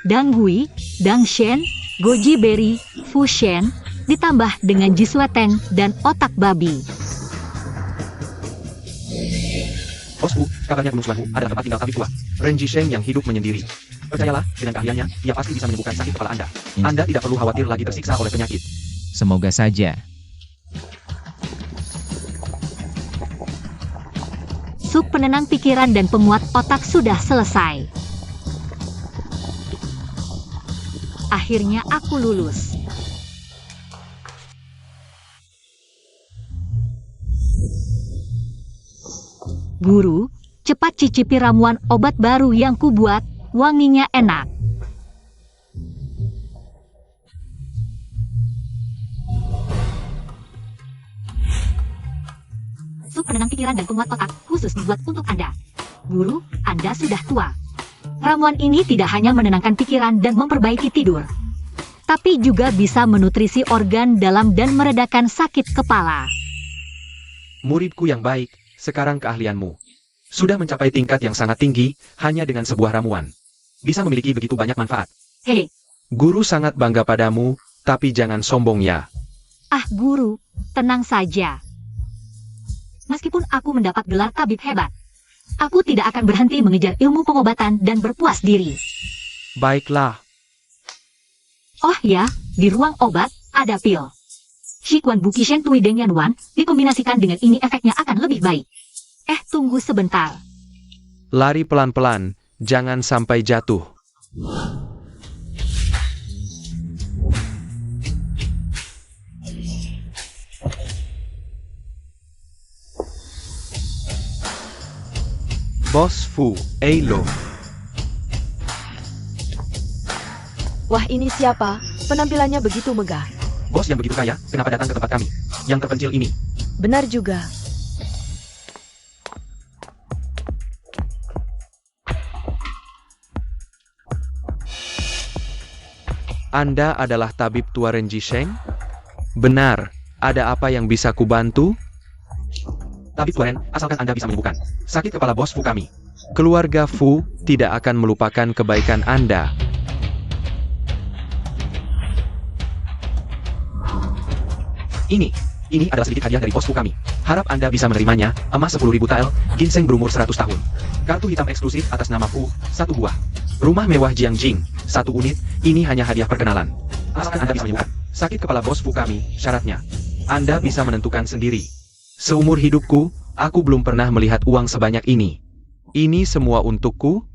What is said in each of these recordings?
Dangui, Dangshen, Goji Berry, Fushen, ditambah dengan Jisweteng dan otak babi. Bosku, kabarnya Gunung Suanwu adalah tempat tinggal tabib tua, Ren Jisheng yang hidup menyendiri. Percayalah, dengan keahliannya, ia pasti bisa menyembuhkan sakit kepala Anda. Anda tidak perlu khawatir lagi tersiksa oleh penyakit. Semoga saja. Sup penenang pikiran dan penguat otak sudah selesai. Akhirnya aku lulus. Guru, cepat cicipi ramuan obat baru yang kubuat, wanginya enak. Sup penenang pikiran dan penguat otak khusus dibuat untuk Anda. Guru, Anda sudah tua. Ramuan ini tidak hanya menenangkan pikiran dan memperbaiki tidur, tapi juga bisa menutrisi organ dalam dan meredakan sakit kepala. Muridku yang baik, sekarang keahlianmu sudah mencapai tingkat yang sangat tinggi, hanya dengan sebuah ramuan. Bisa memiliki begitu banyak manfaat. Hei, Guru sangat bangga padamu, tapi jangan sombong ya. Guru, tenang saja. Meskipun aku mendapat gelar tabib hebat, aku tidak akan berhenti mengejar ilmu pengobatan dan berpuas diri. Baiklah. Oh ya, di ruang obat, ada pil. Shikuan Bukishen Tui Dengyan Wan, dikombinasikan dengan ini efeknya akan lebih baik. Tunggu sebentar. Lari pelan-pelan, jangan sampai jatuh. Bos Fu, Eilo. Wah, ini siapa? Penampilannya begitu megah. Bos yang begitu kaya, kenapa datang ke tempat kami? Yang terpencil ini. Benar juga. Anda adalah tabib tua Ren Jisheng? Benar, ada apa yang bisa kubantu? Tabib tua Ren, asalkan Anda bisa menyembuhkan sakit kepala bos Fu kami. Keluarga Fu tidak akan melupakan kebaikan Anda. Ini adalah sedikit hadiah dari bos Fu kami. Harap Anda bisa menerimanya. Emas 10.000 tael, ginseng berumur 100 tahun. Kartu hitam eksklusif atas nama Fu, 1 buah. Rumah mewah Jiangjing, 1 unit. Ini hanya hadiah perkenalan. Asalkan Anda bisa menyembuhkan sakit kepala bos Fu kami, syaratnya Anda bisa menentukan sendiri. Seumur hidupku, aku belum pernah melihat uang sebanyak ini. Ini semua untukku?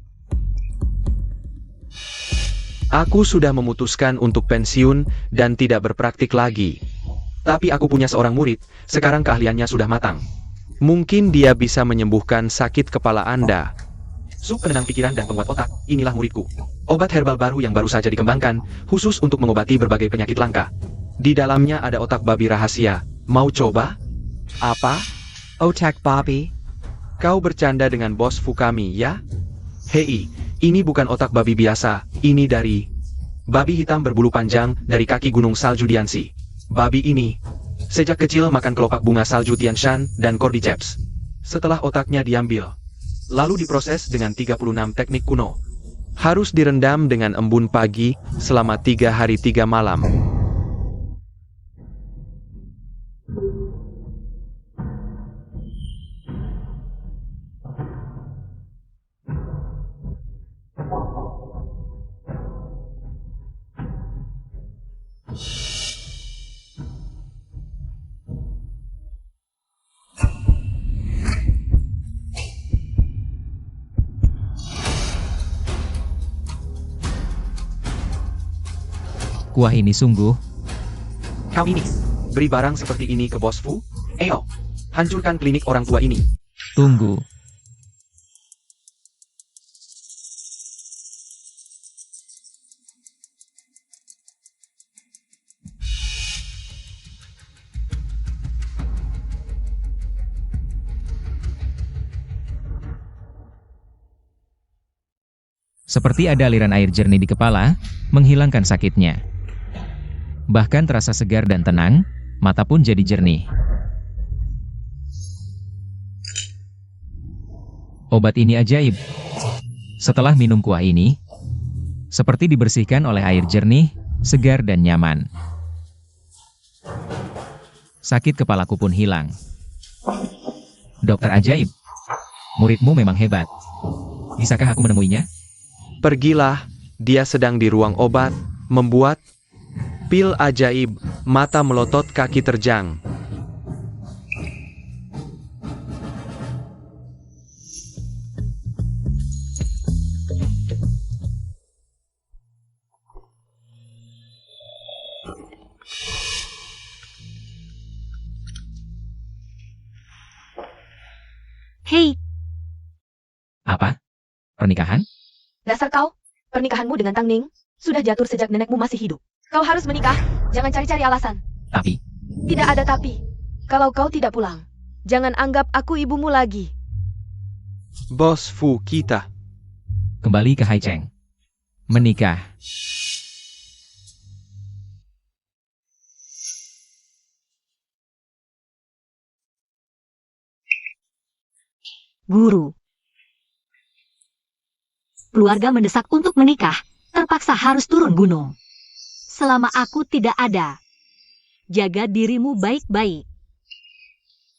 Aku sudah memutuskan untuk pensiun dan tidak berpraktik lagi. Tapi aku punya seorang murid, sekarang keahliannya sudah matang. Mungkin dia bisa menyembuhkan sakit kepala Anda. Sup penenang pikiran dan penguat otak, inilah muridku. Obat herbal baru yang baru saja dikembangkan, khusus untuk mengobati berbagai penyakit langka. Di dalamnya ada otak babi rahasia. Mau coba? Apa? Otak babi? Kau bercanda dengan bos Fu kami, ya? Hei, ini bukan otak babi biasa, ini dari babi hitam berbulu panjang dari kaki gunung salju Dianxi. Babi ini sejak kecil makan kelopak bunga salju Tianshan dan Cordyceps. Setelah otaknya diambil, lalu diproses dengan 36 teknik kuno. Harus direndam dengan embun pagi selama 3 hari 3 malam. Kuah ini sungguh. Kau ini, beri barang seperti ini ke bos Fu? Ayo, hancurkan klinik orang tua ini. Tunggu. Seperti ada aliran air jernih di kepala, menghilangkan sakitnya. Bahkan terasa segar dan tenang, mata pun jadi jernih. Obat ini ajaib. Setelah minum kuah ini, seperti dibersihkan oleh air jernih, segar dan nyaman. Sakit kepalaku pun hilang. Dokter ajaib, muridmu memang hebat. Bisakah aku menemuinya? Pergilah, dia sedang di ruang obat, membuat pil ajaib, mata melotot kaki terjang. Hei, Apa? Pernikahan? Dasar kau, pernikahanmu dengan Tang Ning sudah jatuh sejak nenekmu masih hidup. Kau harus menikah, jangan cari-cari alasan. Tapi, Tidak ada tapi. Kalau kau tidak pulang, jangan anggap aku ibumu lagi. Bos Fu kita. kembali ke Hai Cheng. Menikah. guru. Keluarga mendesak untuk menikah, terpaksa harus turun gunung. Selama aku tidak ada, jaga dirimu baik-baik.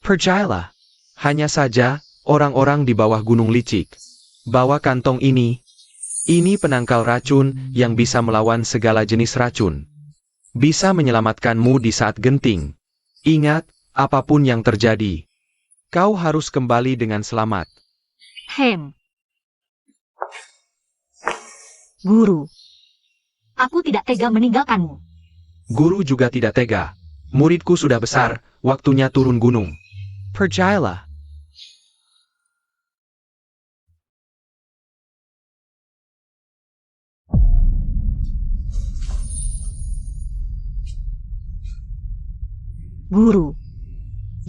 Percayalah, hanya saja, orang-orang di bawah gunung licik. Bawa kantong ini. Ini penangkal racun yang bisa melawan segala jenis racun. Bisa menyelamatkanmu di saat genting. Ingat, apapun yang terjadi, kau harus kembali dengan selamat. Guru, aku tidak tega meninggalkanmu. Guru juga tidak tega. Muridku sudah besar, waktunya turun gunung. Percayalah. Guru,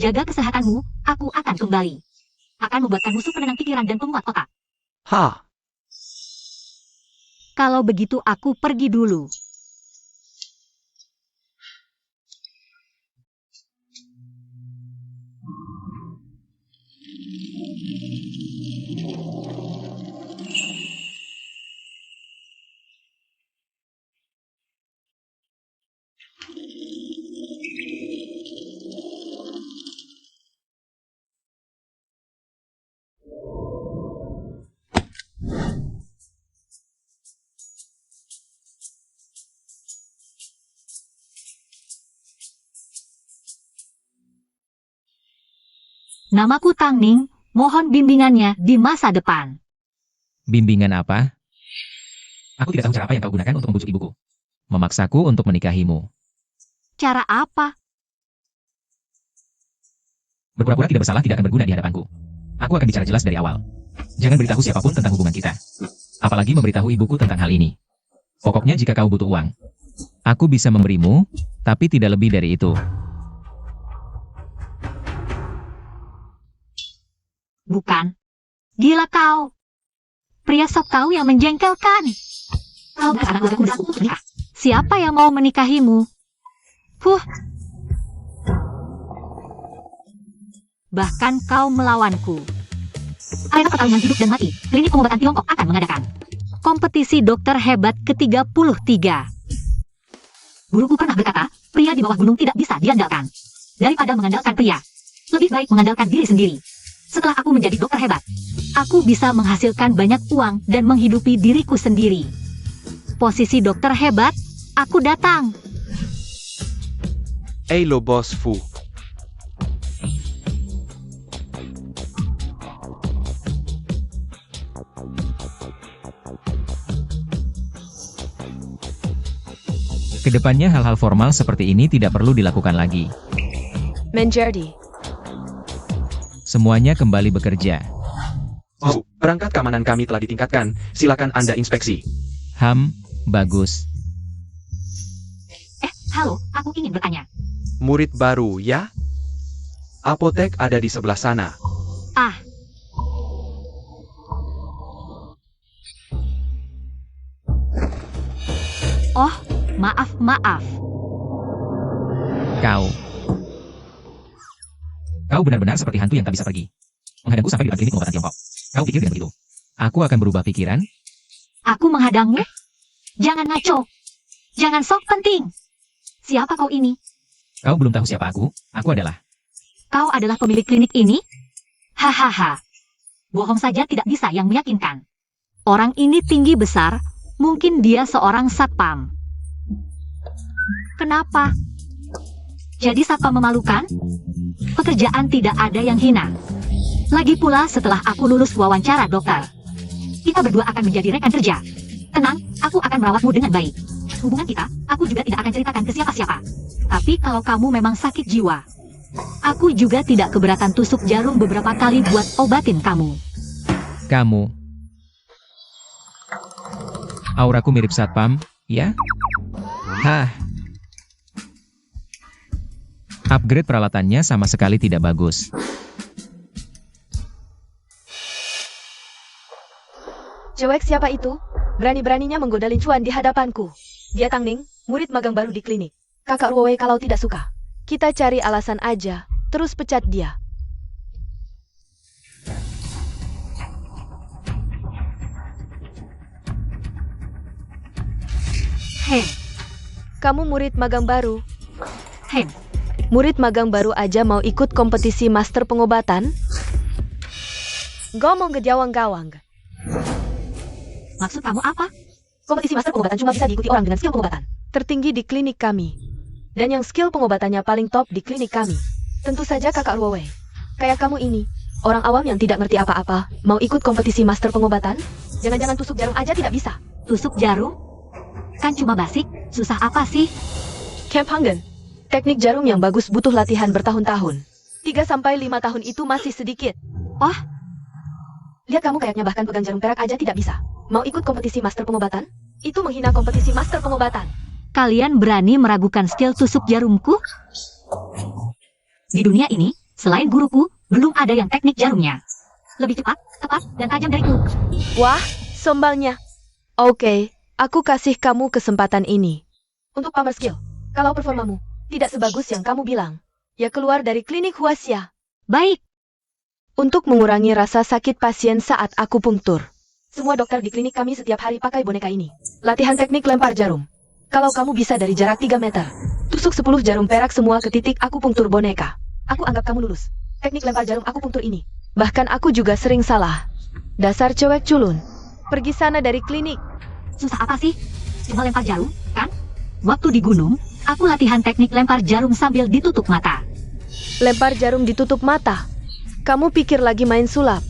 jaga kesehatanmu, aku akan kembali. Akan membuatkan musuh penenang pikiran dan penguat otak. Ha, Kalau begitu aku pergi dulu. Namaku Tang Ning, mohon bimbingannya di masa depan. Bimbingan apa? Aku tidak tahu cara apa yang kau gunakan untuk membujuk ibuku. Memaksaku untuk menikahimu. Cara apa? Berpura-pura tidak bersalah tidak akan berguna di hadapanku. Aku akan bicara jelas dari awal. Jangan beritahu siapapun tentang hubungan kita. Apalagi memberitahu ibuku tentang hal ini. Pokoknya jika kau butuh uang, aku bisa memberimu, tapi tidak lebih dari itu. Bukan. Gila kau. Pria sok tahu yang menjengkelkan. Kau sekarang udah mendesak untuk menikah. Siapa yang mau menikahimu? Bahkan kau melawanku. Arena pertarungan hidup dan mati, klinik pengobatan Tiongkok akan mengadakan kompetisi dokter hebat ke-33. Guruku pernah berkata, pria di bawah gunung tidak bisa diandalkan. Daripada mengandalkan pria, lebih baik mengandalkan diri sendiri. Setelah aku menjadi dokter hebat, aku bisa menghasilkan banyak uang dan menghidupi diriku sendiri. Posisi dokter hebat, aku datang. Lo Bos Fu. Kedepannya hal-hal formal seperti ini tidak perlu dilakukan lagi. Menjadi. Semuanya kembali bekerja. Oh, perangkat keamanan kami telah ditingkatkan, silakan Anda inspeksi. Bagus. Halo, aku ingin bertanya. Murid baru, ya? Apotek ada di sebelah sana. Oh, maaf. Kau benar-benar seperti hantu yang tak bisa pergi. Menghadangku sampai di depan klinik pengobatan Tiongkok. Kau pikir dengan begitu, aku akan berubah pikiran? Aku menghadangmu? Jangan ngaco. Jangan sok penting. Siapa kau ini? Kau belum tahu siapa aku? Aku adalah. Kau adalah pemilik klinik ini? Hahaha. Bohong saja tidak bisa yang meyakinkan. Orang ini tinggi besar, mungkin dia seorang satpam. Kenapa? Jadi satpam memalukan? Pekerjaan tidak ada yang hina. Lagi pula setelah aku lulus wawancara dokter, kita berdua akan menjadi rekan kerja. Tenang, aku akan merawatmu dengan baik. Hubungan kita, aku juga tidak akan ceritakan ke siapa-siapa. Tapi kalau kamu memang sakit jiwa, aku juga tidak keberatan tusuk jarum beberapa kali buat obatin kamu. Kamu. Auraku mirip satpam, ya? Hah. Upgrade peralatannya sama sekali tidak bagus. Cewek siapa itu? Berani-beraninya menggoda Lin Chuan di hadapanku. Dia Tang Ning, murid magang baru di klinik. Kakak Ruowei kalau tidak suka, kita cari alasan aja, terus pecat dia. Hei, Kamu murid magang baru. hei, Murid magang baru aja mau ikut kompetisi master pengobatan? Ngomong ke gawang-gawang. maksud kamu apa? Kompetisi master pengobatan cuma bisa diikuti orang dengan skill pengobatan tertinggi di klinik kami. Dan yang skill pengobatannya paling top di klinik kami. Tentu saja kakak Ruowei. Kayak kamu ini, orang awam yang tidak ngerti apa-apa, mau ikut kompetisi master pengobatan? Jangan-jangan tusuk jarum aja tidak bisa. Tusuk jarum? Kan cuma basic, susah apa sih? Camp Hangen, teknik jarum yang bagus butuh latihan bertahun-tahun. 3-5 tahun itu masih sedikit. Oh, Lihat kamu kayaknya bahkan pegang jarum perak aja tidak bisa. Mau ikut kompetisi master pengobatan? Itu menghina kompetisi master pengobatan. kalian berani meragukan skill tusuk jarumku? Di dunia ini, selain guruku, belum ada yang teknik jarumnya lebih cepat, tepat, dan tajam dariku. Wah, sombalnya. Oke, aku kasih kamu kesempatan ini. Untuk pamer skill, kalau performamu tidak sebagus yang kamu bilang, ya keluar dari klinik Huaxia. Baik, Untuk mengurangi rasa sakit pasien saat akupunktur. Semua dokter di klinik kami setiap hari pakai boneka ini. Latihan teknik lempar jarum. Kalau kamu bisa dari jarak 3 meter, tusuk 10 jarum perak semua ke titik akupunktur boneka. Aku anggap kamu lulus. Teknik lempar jarum akupunktur ini. Bahkan aku juga sering salah. Dasar cewek culun. Pergi sana dari klinik. susah apa sih? Cuma lempar jarum, kan? Waktu di gunung, aku latihan teknik lempar jarum sambil ditutup mata. Lempar jarum ditutup mata. Kamu pikir lagi main sulap?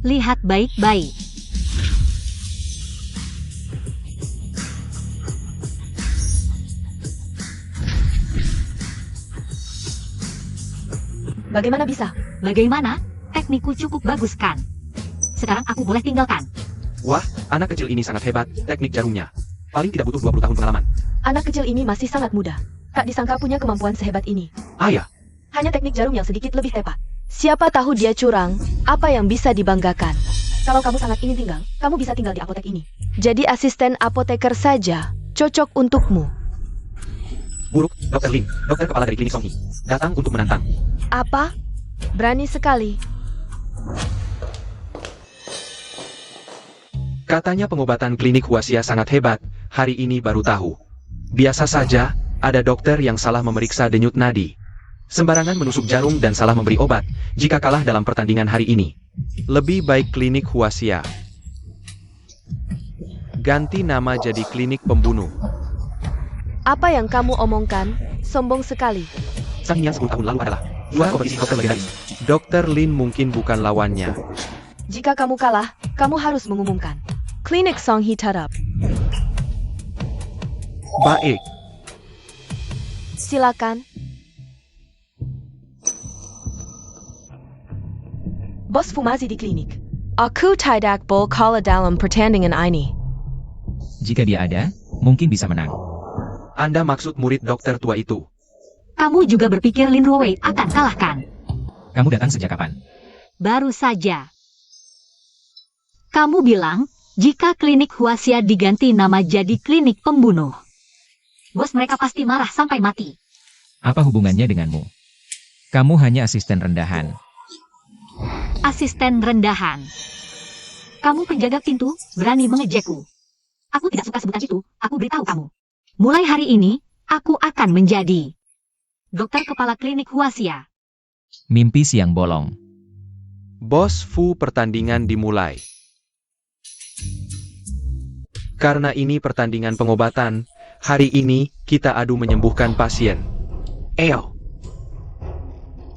Lihat baik-baik. Bagaimana bisa? Bagaimana? Teknikku cukup bagus kan? Sekarang aku boleh tinggalkan. Wah, anak kecil ini sangat hebat, teknik jarumnya. Paling tidak butuh 20 tahun pengalaman. Anak kecil ini masih sangat muda. Tak disangka punya kemampuan sehebat ini. Ayah, Hanya teknik jarum yang sedikit lebih tepat. Siapa tahu dia curang, apa yang bisa dibanggakan? Kalau kamu sangat ingin tinggal, kamu bisa tinggal di apotek ini. Jadi asisten apoteker saja, cocok untukmu. buruk, Dr. Lin, dokter kepala dari klinik Songhi, datang untuk menantang. Apa? Berani sekali. Katanya pengobatan klinik Huaxia sangat hebat, hari ini baru tahu. Biasa saja, ada dokter yang salah memeriksa denyut nadi. Sembarangan menusuk jarum dan salah memberi obat, jika kalah dalam pertandingan hari ini. Lebih baik klinik Huaxia ganti nama jadi klinik pembunuh. Apa yang kamu omongkan? Sombong sekali. Sang Nian 10 tahun lalu adalah juara kompetisi dokter legendaris. Dr. Lin mungkin bukan lawannya. Jika kamu kalah, kamu harus mengumumkan. Klinik Songhi tutup. Baik, Silakan. Bos Fumazi di klinik. Aku tidak boleh kalah dalam pertandingan ini. Jika dia ada, mungkin bisa menang. Anda maksud murid dokter tua itu. Kamu juga berpikir Lin Ruowei akan kalahkan? Kamu datang sejak kapan? Baru saja. Kamu bilang, jika klinik Huaxia diganti nama jadi klinik pembunuh. Bos mereka pasti marah sampai mati. Apa hubungannya denganmu? Kamu hanya asisten rendahan. asisten rendahan. Kamu penjaga pintu, berani mengejekku. Aku tidak suka sebutan itu, aku beritahu kamu. Mulai hari ini, aku akan menjadi dokter kepala klinik Huaxia. Mimpi siang bolong. Bos Fu, pertandingan dimulai. Karena ini pertandingan pengobatan, hari ini kita adu menyembuhkan pasien. Eo.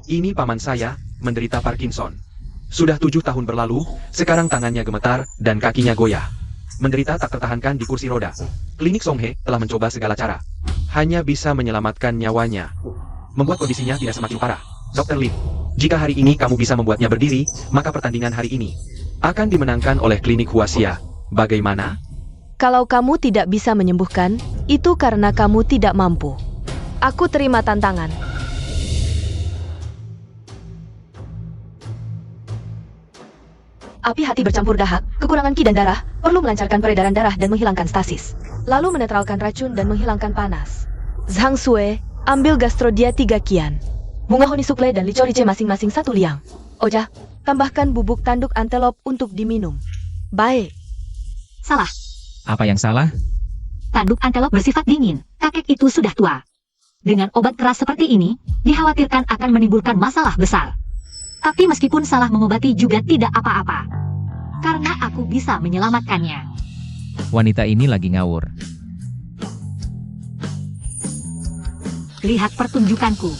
Ini paman saya, menderita Parkinson. Sudah 7 tahun berlalu, sekarang tangannya gemetar dan kakinya goyah. Menderita tak tertahankan di kursi roda. Klinik Songhe telah mencoba segala cara. Hanya bisa menyelamatkan nyawanya. Membuat kondisinya tidak semakin parah. Dr. Lin, jika hari ini kamu bisa membuatnya berdiri, maka pertandingan hari ini akan dimenangkan oleh klinik Huaxia. Bagaimana? Kalau kamu tidak bisa menyembuhkan, itu karena kamu tidak mampu. Aku terima tantangan. Api hati bercampur dahak, kekurangan ki dan darah, perlu melancarkan peredaran darah dan menghilangkan stasis. Lalu menetralkan racun dan menghilangkan panas. Zhang Sue, ambil gastrodia 3 kian. Bunga honi sukle dan licorice masing-masing 1 liang. Oja, tambahkan bubuk tanduk antelop untuk diminum. Baik. Salah, Apa yang salah? tanduk antelop bersifat dingin, kakek itu sudah tua. Dengan obat keras seperti ini, dikhawatirkan akan menimbulkan masalah besar. Tapi meskipun salah mengobati juga tidak apa-apa. Karena aku bisa menyelamatkannya. Wanita ini lagi ngawur. Lihat pertunjukanku.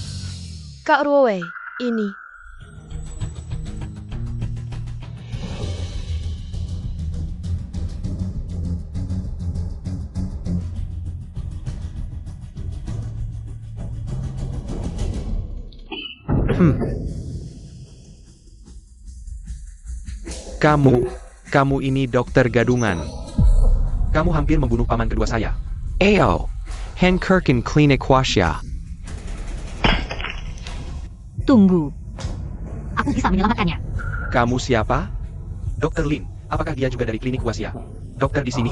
Kak Ruowei, ini. Kamu ini dokter gadungan. Kamu hampir membunuh paman kedua saya. Eo, Hankerkin Klinik Huaxia. Tunggu. Aku bisa menyelamatkannya. Kamu siapa? Dr. Lin, apakah dia juga dari klinik Huaxia? Dokter di sini?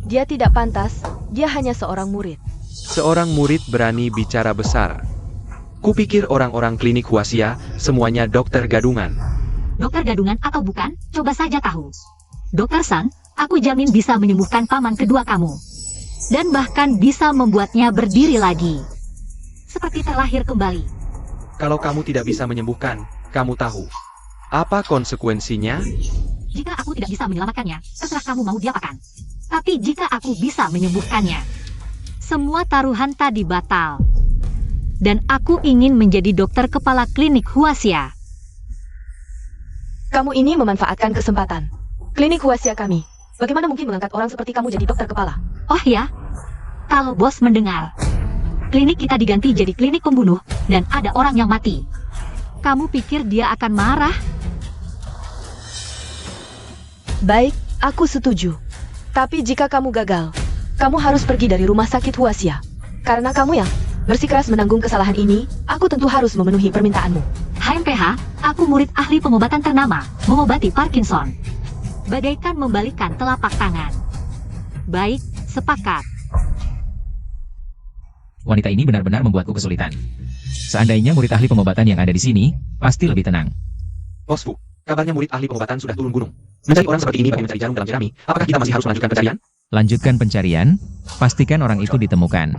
Dia tidak pantas, dia hanya seorang murid. Seorang murid berani bicara besar. Kupikir orang-orang klinik Huaxia semuanya dokter gadungan. Dokter gadungan atau bukan, coba saja tahu. Dokter San, aku jamin bisa menyembuhkan paman kedua kamu. Dan bahkan bisa membuatnya berdiri lagi. Seperti terlahir kembali. Kalau kamu tidak bisa menyembuhkan, kamu tahu apa konsekuensinya? Jika aku tidak bisa menyelamatkannya, terserah kamu mau diapakan. Tapi jika aku bisa menyembuhkannya, semua taruhan tadi batal. Dan aku ingin menjadi dokter kepala klinik Huaxia. Kamu ini memanfaatkan kesempatan. Klinik Huaxia kami. Bagaimana mungkin mengangkat orang seperti kamu jadi dokter kepala? Oh ya, kalau bos mendengar, klinik kita diganti jadi klinik pembunuh, dan ada orang yang mati. Kamu pikir dia akan marah? Baik, aku setuju. Tapi jika kamu gagal, kamu harus pergi dari rumah sakit Huaxia. Karena kamu yang bersikeras menanggung kesalahan ini, aku tentu harus memenuhi permintaanmu. HMPH, aku murid ahli pengobatan ternama, mengobati Parkinson. Bagaikan membalikkan telapak tangan. Baik, sepakat. Wanita ini benar-benar membuatku kesulitan. Seandainya murid ahli pengobatan yang ada di sini, pasti lebih tenang. Bos Fu, kabarnya murid ahli pengobatan sudah turun gunung. Mencari orang seperti ini bagai mencari jarum dalam jerami. Apakah kita masih harus melanjutkan pencarian? Lanjutkan pencarian, pastikan orang itu ditemukan.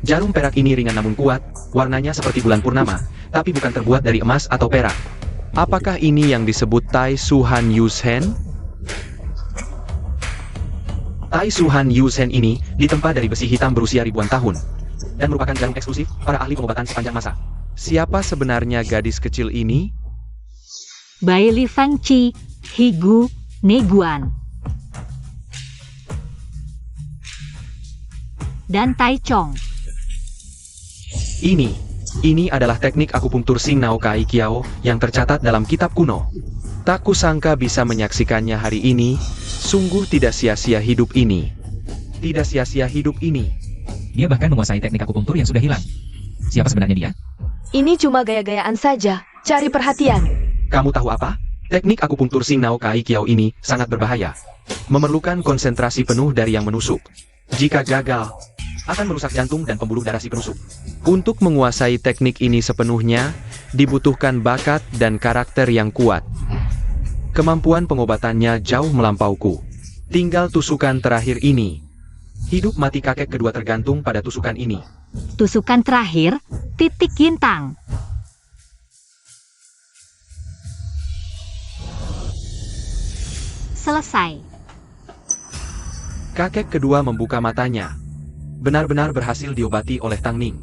Jarum perak ini ringan namun kuat, warnanya seperti bulan purnama, tapi bukan terbuat dari emas atau perak. Apakah ini yang disebut Tai Suhan Yusen? Tai Suhan Yusen ini ditempa dari besi hitam berusia ribuan tahun, dan merupakan jarum eksklusif para ahli pengobatan sepanjang masa. Siapa sebenarnya gadis kecil ini? Bai Li Fangqi, Higu, Neguan. Dan Tai Chong. Ini adalah teknik akupunktur Sing Nao Kai Kiao yang tercatat dalam kitab kuno. Tak kusangka bisa menyaksikannya hari ini, sungguh tidak sia-sia hidup ini. Tidak sia-sia hidup ini. Dia bahkan menguasai teknik akupunktur yang sudah hilang. Siapa sebenarnya dia? Ini cuma gaya-gayaan saja, cari perhatian. Kamu tahu apa? Teknik akupunktur Sing Nao Kai Kiao ini sangat berbahaya. Memerlukan konsentrasi penuh dari yang menusuk. Jika gagal, akan merusak jantung dan pembuluh darah si penusuk. Untuk menguasai teknik ini sepenuhnya, dibutuhkan bakat dan karakter yang kuat. Kemampuan pengobatannya jauh melampauku. Tinggal tusukan terakhir ini. Hidup mati kakek kedua tergantung pada tusukan ini. Tusukan terakhir, titik gintang. Selesai. Kakek kedua membuka matanya. Benar-benar berhasil diobati oleh Tang Ning.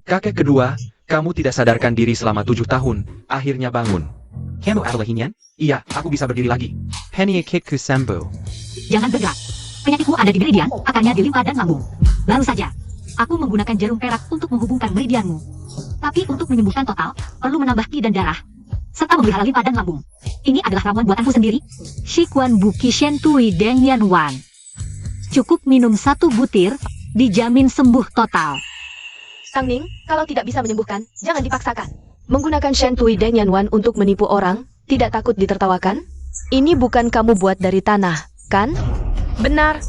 Kakek kedua, kamu tidak sadarkan diri selama 7 tahun, akhirnya bangun. Kamu adalah Hinian? Iya, aku bisa berdiri lagi. Henia Kikku Sembo. Jangan bergerak. Penyakitmu ada di meridian, akarnya di limpa dan lambung. Baru saja, aku menggunakan jarum perak untuk menghubungkan meridianmu. Tapi untuk menyembuhkan total, perlu menambah qi dan darah, serta memelihara limpa dan lambung. Ini adalah ramuan buatanku sendiri. Shikuan Buki Shentui Deng Yan Wan. Cukup minum 1 butir, dijamin sembuh total. Tang Ning, kalau tidak bisa menyembuhkan, jangan dipaksakan. Menggunakan Shentui Deng Yan Wan untuk menipu orang, tidak takut ditertawakan? Ini bukan kamu buat dari tanah, kan? Benar.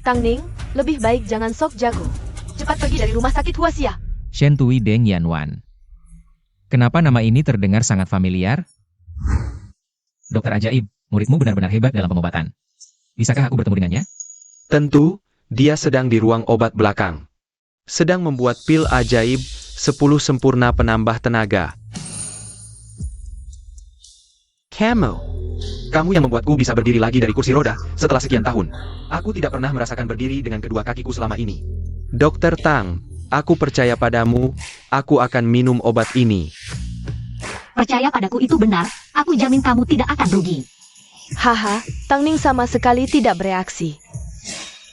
Tang Ning, lebih baik jangan sok jago. Cepat pergi dari rumah sakit Huaxia. Shentui Deng Yan Wan. Kenapa nama ini terdengar sangat familiar? Dokter ajaib, muridmu benar-benar hebat dalam pengobatan. Bisakah aku bertemu dengannya? Tentu, dia sedang di ruang obat belakang. Sedang membuat pil ajaib, 10 sempurna penambah tenaga. Kamu yang membuatku bisa berdiri lagi dari kursi roda setelah sekian tahun. Aku tidak pernah merasakan berdiri dengan kedua kakiku selama ini. Dokter Tang, aku percaya padamu, aku akan minum obat ini. Percaya padaku itu benar, aku jamin kamu tidak akan rugi. Haha, Tang Ning sama sekali tidak bereaksi.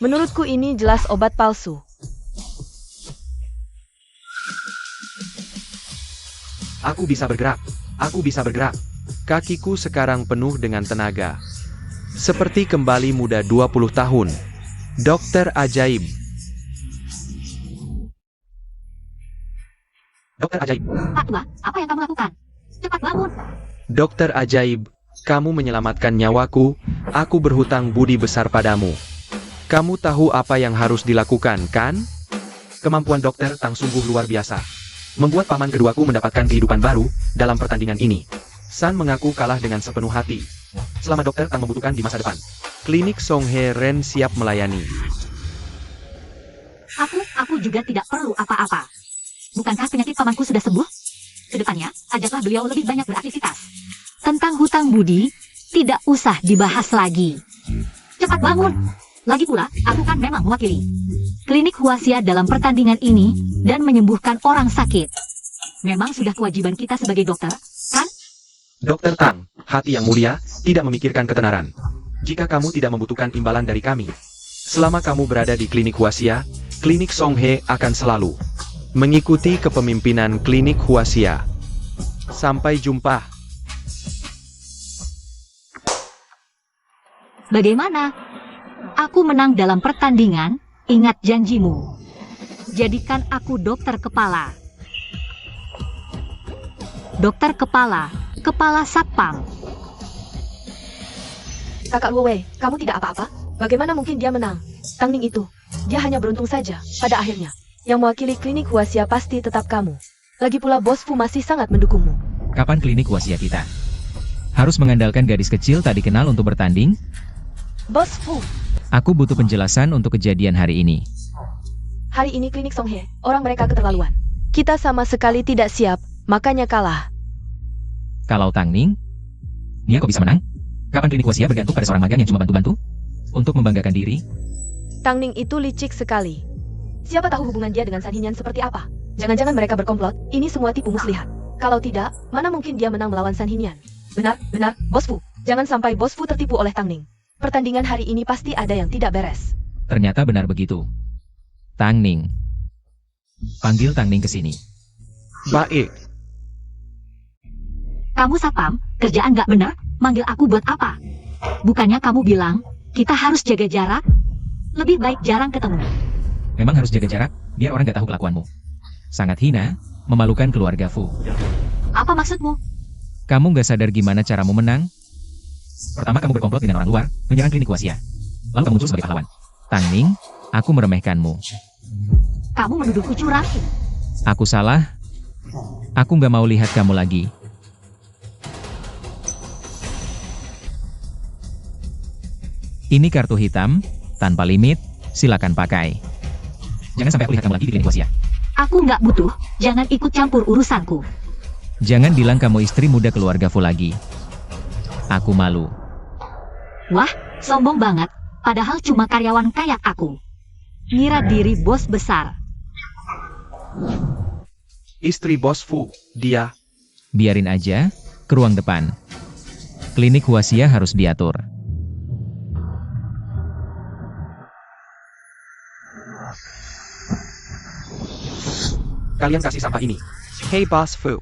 Menurutku ini jelas obat palsu. Aku bisa bergerak. Aku bisa bergerak. Kakiku sekarang penuh dengan tenaga. Seperti kembali muda 20 tahun. Dokter ajaib. Dokter ajaib. Pak Tua, apa yang kamu lakukan? Cepat bangun. Dokter ajaib, kamu menyelamatkan nyawaku. Aku berhutang budi besar padamu. Kamu tahu apa yang harus dilakukan, kan? Kemampuan Dokter Tang sungguh luar biasa. Membuat paman keduaku mendapatkan kehidupan baru dalam pertandingan ini. San mengaku kalah dengan sepenuh hati. Selama Dokter Tang membutuhkan di masa depan, klinik Songhe Ren siap melayani. Aku juga tidak perlu apa-apa. Bukankah penyakit pamanku sudah sembuh? Kedepannya, ajaklah beliau lebih banyak beraktivitas. Tentang hutang budi, tidak usah dibahas lagi. Cepat bangun! Lagi pula, aku kan memang mewakili klinik Huaxia dalam pertandingan ini dan menyembuhkan orang sakit. Memang sudah kewajiban kita sebagai dokter, kan? Dokter Tang, hati yang mulia, tidak memikirkan ketenaran. Jika kamu tidak membutuhkan imbalan dari kami, selama kamu berada di klinik Huaxia, klinik Songhe akan selalu mengikuti kepemimpinan klinik Huaxia. Sampai jumpa. Bagaimana? Aku menang dalam pertandingan, ingat janjimu. Jadikan aku dokter kepala. Dokter kepala, kepala satpam. Kakak Luowei, kamu tidak apa-apa? Bagaimana mungkin dia menang? Tang Ning itu, dia hanya beruntung saja, pada akhirnya. Yang mewakili klinik Huaxia pasti tetap kamu. Lagi pula Bos Fu masih sangat mendukungmu. Kapan klinik Huaxia kita? Harus mengandalkan gadis kecil tak dikenal untuk bertanding? Bos Fu, Aku butuh penjelasan untuk kejadian hari ini. hari ini klinik Songhe, orang mereka keterlaluan. Kita sama sekali tidak siap, makanya kalah. Kalau Tang Ning, dia kok bisa menang? Kapan klinik Huaxia bergantung pada seorang magang yang cuma bantu-bantu? Untuk membanggakan diri? Tang Ning itu licik sekali. Siapa tahu hubungan dia dengan San Hinian seperti apa? Jangan-jangan mereka berkomplot, ini semua tipu muslihat. Kalau tidak, mana mungkin dia menang melawan San Hinian? Benar, Bos Fu. Jangan sampai Bos Fu tertipu oleh Tang Ning. Pertandingan hari ini pasti ada yang tidak beres. Ternyata benar begitu. Tang Ning. Panggil Tang Ning ke sini. Baik. Kamu satpam, kerjaan gak bener, manggil aku buat apa? Bukannya kamu bilang, kita harus jaga jarak? Lebih baik jarang ketemu. Memang harus jaga jarak, biar orang gak tahu kelakuanmu. Sangat hina, memalukan keluarga Fu. Apa maksudmu? Kamu gak sadar gimana caramu menang? Pertama kamu berkomplot dengan orang luar, menyerang klinik Huaxia. Lalu kamu muncul sebagai pahlawan. Tang Ning, Aku meremehkanmu. Kamu menuduhku curang. Aku salah. Aku nggak mau lihat kamu lagi. Ini kartu hitam, tanpa limit, silakan pakai. Jangan sampai aku lihat kamu lagi di klinik Wasia. Aku nggak butuh, jangan ikut campur urusanku. Jangan bilang kamu istri muda keluarga Fu lagi. Aku malu. Wah, sombong banget. Padahal cuma karyawan kayak aku. Ngira diri bos besar. Istri bos Fu, dia. Biarin aja, ke ruang depan. Klinik Wasia harus diatur. Kalian kasih sampah ini. Hey Bos Fu.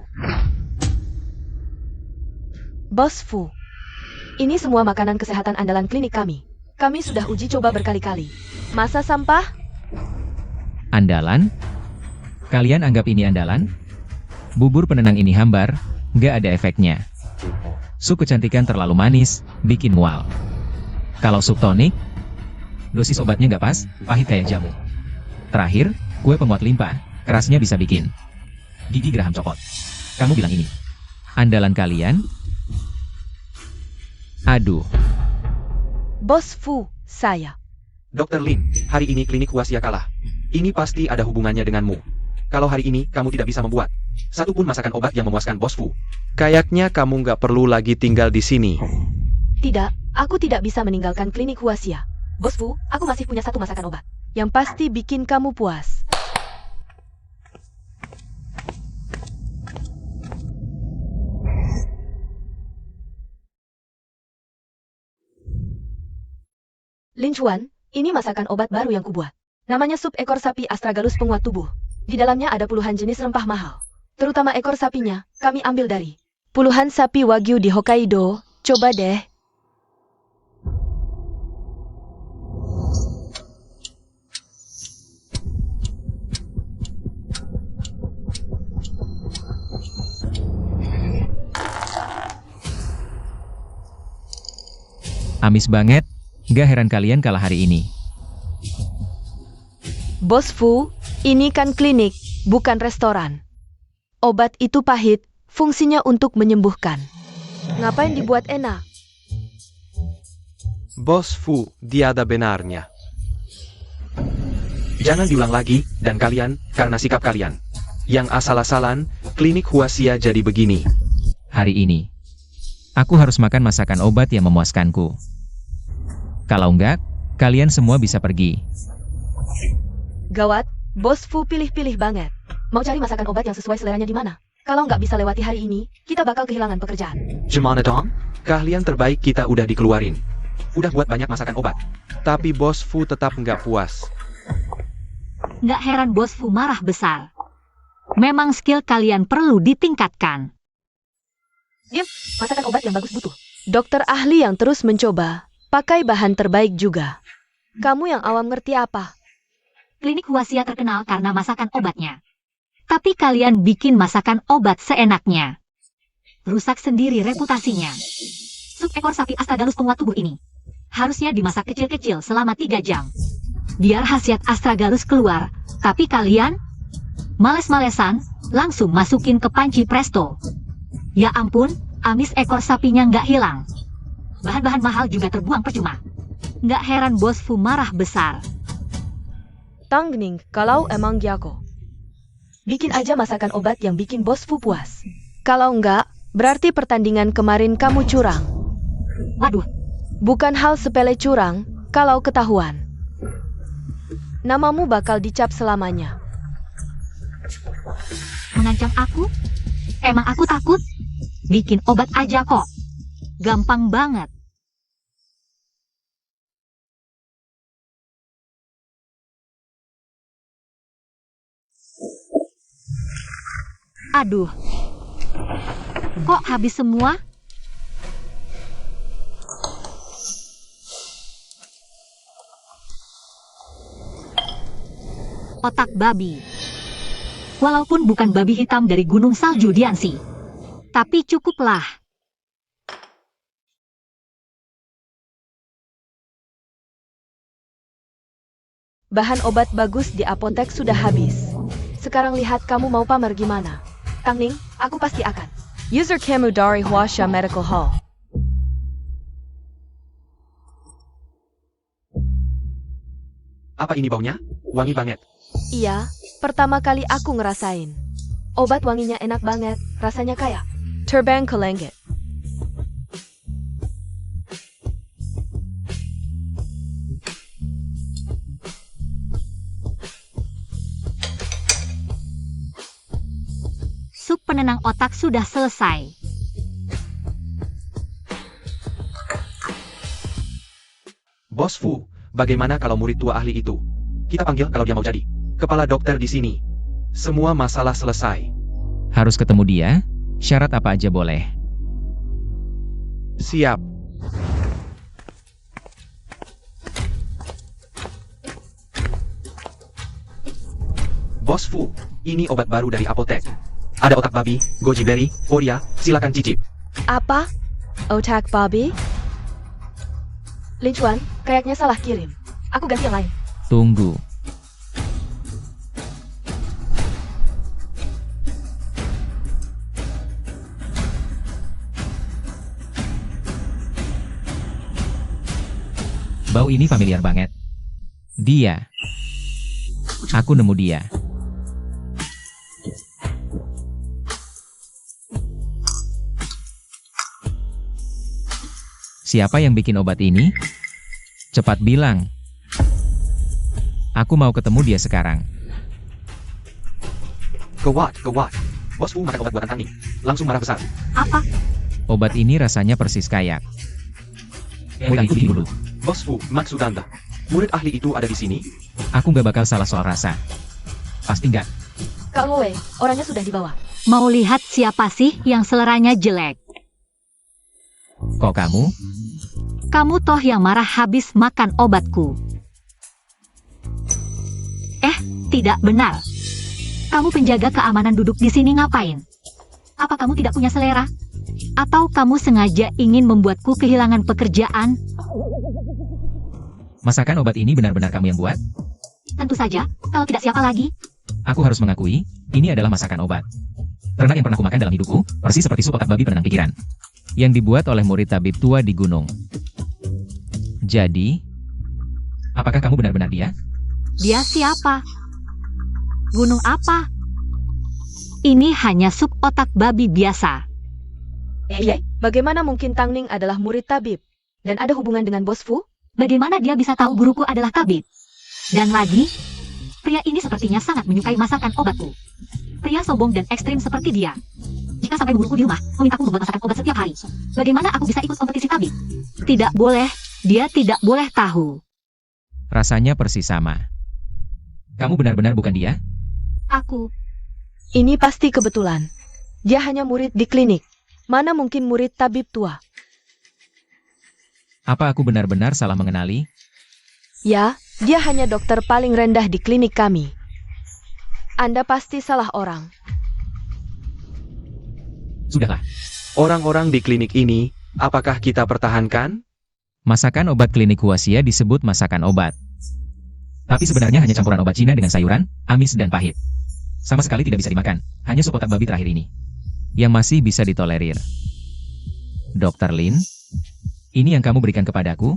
Bos Fu, ini semua makanan kesehatan andalan klinik kami. Kami sudah uji coba berkali-kali. Masa sampah? Andalan? Kalian anggap ini andalan? Bubur penenang ini hambar, nggak ada efeknya. Sup kecantikan terlalu manis, bikin mual. Kalau sup tonik, dosis obatnya nggak pas, pahit kayak jamu. Terakhir, kue penguat limpa, kerasnya bisa bikin gigi geraham copot. Kamu bilang ini andalan kalian? Aduh, Bos Fu, saya. Dr. Lin, hari ini klinik Wasia kalah. Ini pasti ada hubungannya denganmu. Kalau hari ini kamu tidak bisa membuat satu pun masakan obat yang memuaskan Bos Fu, kayaknya kamu nggak perlu lagi tinggal di sini. Tidak, aku tidak bisa meninggalkan klinik Wasia. Bos Fu, aku masih punya satu masakan obat yang pasti bikin kamu puas. Lin Chuan, ini masakan obat baru yang kubuat. Namanya sup ekor sapi astragalus penguat tubuh. Di dalamnya ada puluhan jenis rempah mahal. Terutama ekor sapinya, kami ambil dari puluhan sapi Wagyu di Hokkaido. Coba deh. amis banget, gak heran kalian kalah hari ini. Bos Fu, ini kan klinik, bukan restoran. Obat itu pahit, fungsinya untuk menyembuhkan. Ngapain dibuat enak? Bos Fu, dia ada benarnya. Jangan diulang lagi, dan kalian, karena sikap kalian yang asal-asalan, klinik Wasia jadi begini. Hari ini, aku harus makan masakan obat yang memuaskanku. Kalau enggak, kalian semua bisa pergi. Gawat, Bos Fu pilih-pilih banget. Mau cari masakan obat yang sesuai seleranya di mana? Kalau nggak bisa lewati hari ini, kita bakal kehilangan pekerjaan. Gimana dong? Keahlian terbaik kita udah dikeluarin. Udah buat banyak masakan obat. Tapi Bos Fu tetap nggak puas. Nggak heran bos Fu marah besar. Memang skill kalian perlu ditingkatkan. Diam, masakan obat yang bagus butuh dokter ahli yang terus mencoba, pakai bahan terbaik juga. Kamu yang awam ngerti apa? Klinik Wasia terkenal karena masakan obatnya. Tapi kalian bikin masakan obat seenaknya. Rusak sendiri reputasinya. Sup ekor sapi astragalus penguat tubuh ini harusnya dimasak kecil-kecil selama 3 jam. Biar khasiat astragalus keluar. Tapi kalian males-malesan langsung masukin ke panci presto. Ya ampun, amis ekor sapinya nggak hilang. Bahan-bahan mahal juga terbuang percuma. Nggak heran bos Fu marah besar. Tangning, kalau emang jago, bikin aja masakan obat yang bikin Bos Fu puas. Kalau enggak, berarti pertandingan kemarin kamu curang. Waduh, Bukan hal sepele curang, kalau ketahuan. Namamu bakal dicap selamanya. mengancam aku? Emang aku takut? Bikin obat aja kok. Gampang banget. Aduh. Kok habis semua? Otak babi. Walaupun bukan babi hitam dari gunung salju Diansi. Tapi cukuplah. Bahan obat bagus di apotek sudah habis. Sekarang lihat kamu mau pamer gimana. Kang Ning, aku pasti akan. User kamu dari Huasha Medical Hall. Apa ini baunya? Wangi banget. Iya, pertama kali aku ngerasain. Obat wanginya enak banget, rasanya kayak terbang ke langit. Sup penenang otak sudah selesai. Bos Fu, bagaimana kalau murid tua ahli itu? Kita panggil kalau dia mau jadi kepala dokter di sini. Semua masalah selesai. Harus ketemu dia? Syarat apa aja boleh. Siap. Bos Fu, ini obat baru dari apotek. Ada otak babi, goji berry, foria, silakan cicip. Apa? Otak babi? Lin Chuan, kayaknya salah kirim. Aku ganti yang lain. Tunggu. Bau ini familiar banget. Dia. Aku nemu dia. Siapa yang bikin obat ini? Cepat bilang. Aku mau ketemu dia sekarang. Gawat. Bos Fu makan obat buatan Tang Ning. Langsung marah besar. Apa? Obat ini rasanya persis kayak. Murid itu bikin dulu. Bos Fu, maksud Anda, murid ahli itu ada di sini? Aku gak bakal salah soal rasa. Pasti nggak. Kak Loe, orangnya sudah dibawa. Mau lihat siapa sih yang seleranya jelek? Kok kamu? Kamu toh yang marah habis makan obatku. Tidak benar. Kamu penjaga keamanan duduk di sini ngapain? Apa kamu tidak punya selera? Atau kamu sengaja ingin membuatku kehilangan pekerjaan? Masakan obat ini benar-benar kamu yang buat? Tentu saja, kalau tidak siapa lagi? Aku harus mengakui, ini adalah masakan obat. Ternak yang pernah kumakan dalam hidupku, persis seperti sup otak babi penenang pikiran. Yang dibuat oleh murid tabib tua di gunung. Jadi, apakah kamu benar-benar dia? Dia siapa? Gunung apa? Ini hanya sup otak babi biasa. Bagaimana mungkin Tang Ning adalah murid tabib? Dan ada hubungan dengan Bos Fu? Bagaimana dia bisa tahu guruku adalah tabib? Dan lagi, pria ini sepertinya sangat menyukai masakan obatku. Pria sombong dan ekstrim seperti dia. Jika sampai guruku di rumah memintaku membuat masakan obat setiap hari, bagaimana aku bisa ikut kompetisi tabib? Tidak boleh, dia tidak boleh tahu. Rasanya persis sama. Kamu benar-benar bukan dia? Aku, Ini pasti kebetulan. Dia hanya murid di klinik. Mana mungkin murid tabib tua? Apa aku benar-benar salah mengenali? Ya, dia hanya dokter paling rendah di klinik kami. Anda pasti salah orang. Sudahlah. Orang-orang di klinik ini, apakah kita pertahankan? Masakan obat klinik Huasia disebut masakan obat. Tapi sebenarnya hanya campuran obat Cina dengan sayuran, amis dan pahit. Sama sekali tidak bisa dimakan, hanya sup otak babi terakhir ini. Yang masih bisa ditolerir. Dr. Lin, ini yang kamu berikan kepadaku?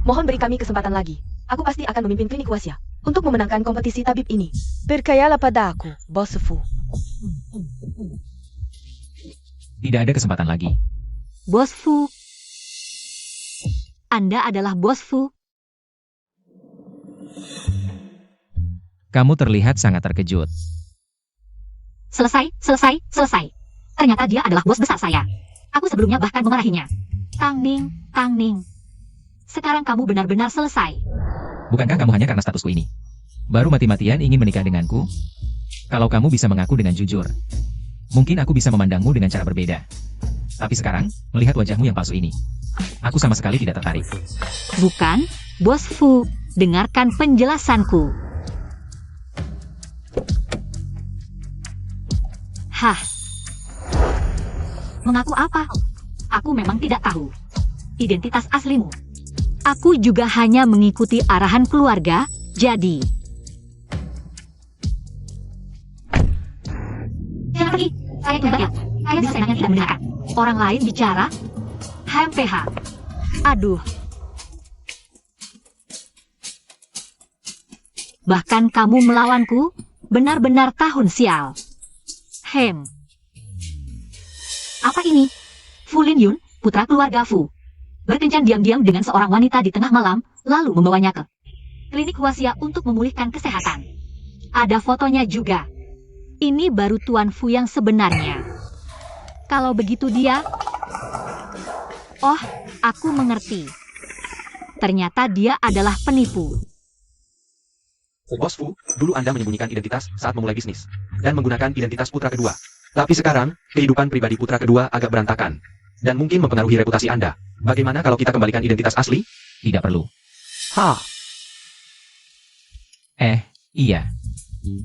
Mohon beri kami kesempatan lagi. Aku pasti akan memimpin klinik Huasia untuk memenangkan kompetisi tabib ini. Percayalah pada aku, Bos Fu. Tidak ada kesempatan lagi. Bos Fu. Anda adalah Bos Fu. Kamu terlihat sangat terkejut. Selesai. Ternyata dia adalah bos besar saya. Aku sebelumnya bahkan memarahinya. Tang Ning. Sekarang kamu benar-benar selesai. Bukankah kamu hanya karena statusku ini? Baru mati-matian ingin menikah denganku? Kalau kamu bisa mengaku dengan jujur, mungkin aku bisa memandangmu dengan cara berbeda. Tapi sekarang, melihat wajahmu yang palsu ini, aku sama sekali tidak tertarik. Bukan, Bos Fu. Dengarkan penjelasanku. Hah? Mengaku apa? Aku memang tidak tahu identitas aslimu. Aku juga hanya mengikuti arahan keluarga Jadi, jangan pergi. Saya tunggu ya. Saya bisa senangnya tidak mendengarkan. Orang lain bicara. HMPH. Aduh. Bahkan kamu melawanku, benar-benar tahun sial. Apa ini? Fu Lin Yun, putra keluarga Fu. Berkencan diam-diam dengan seorang wanita di tengah malam, lalu membawanya ke klinik Huaxia untuk memulihkan kesehatan. Ada fotonya juga. Ini baru Tuan Fu yang sebenarnya. Kalau begitu dia... Oh, aku mengerti. Ternyata dia adalah penipu. Bos Fu, dulu Anda menyembunyikan identitas saat memulai bisnis, dan menggunakan identitas putra kedua. Tapi sekarang, kehidupan pribadi putra kedua agak berantakan, dan mungkin mempengaruhi reputasi Anda. Bagaimana kalau kita kembalikan identitas asli? Tidak perlu. Ha! Iya.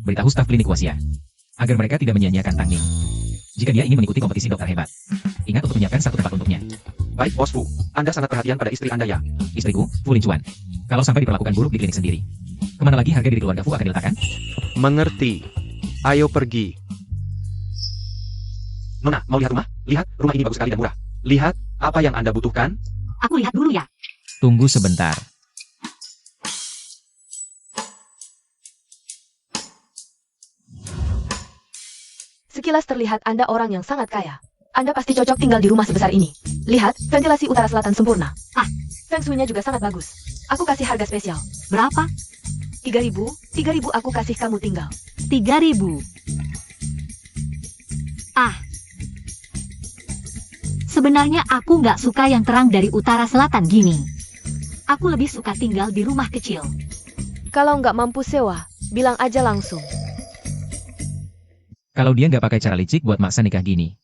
Beritahu staf klinik Huaxia, agar mereka tidak menyia-nyiakan Tang Ning. Jika dia ingin mengikuti kompetisi dokter hebat, ingat untuk menyiapkan satu tempat untuknya. Baik, Bos Fu. Anda sangat perhatian pada istri Anda ya. Istriku, Fu Lin Chuan. Kalau sampai diperlakukan buruk di klinik sendiri, kemana lagi harga diri keluarga Fu akan diletakkan? Mengerti. Ayo pergi. Nona, mau lihat rumah? Lihat, rumah ini bagus sekali dan murah. Lihat, apa yang Anda butuhkan? Aku lihat dulu ya. Tunggu sebentar. Sekilas terlihat Anda orang yang sangat kaya. Anda pasti cocok tinggal di rumah sebesar ini. Lihat, ventilasi utara selatan sempurna. Feng Shui-nya juga sangat bagus. Aku kasih harga spesial. Berapa? 3.000 aku kasih kamu tinggal. 3.000. Sebenarnya aku nggak suka yang terang dari utara selatan gini. Aku lebih suka tinggal di rumah kecil. Kalau nggak mampu sewa, bilang aja langsung. Kalau dia nggak pakai cara licik buat maksa nikah gini.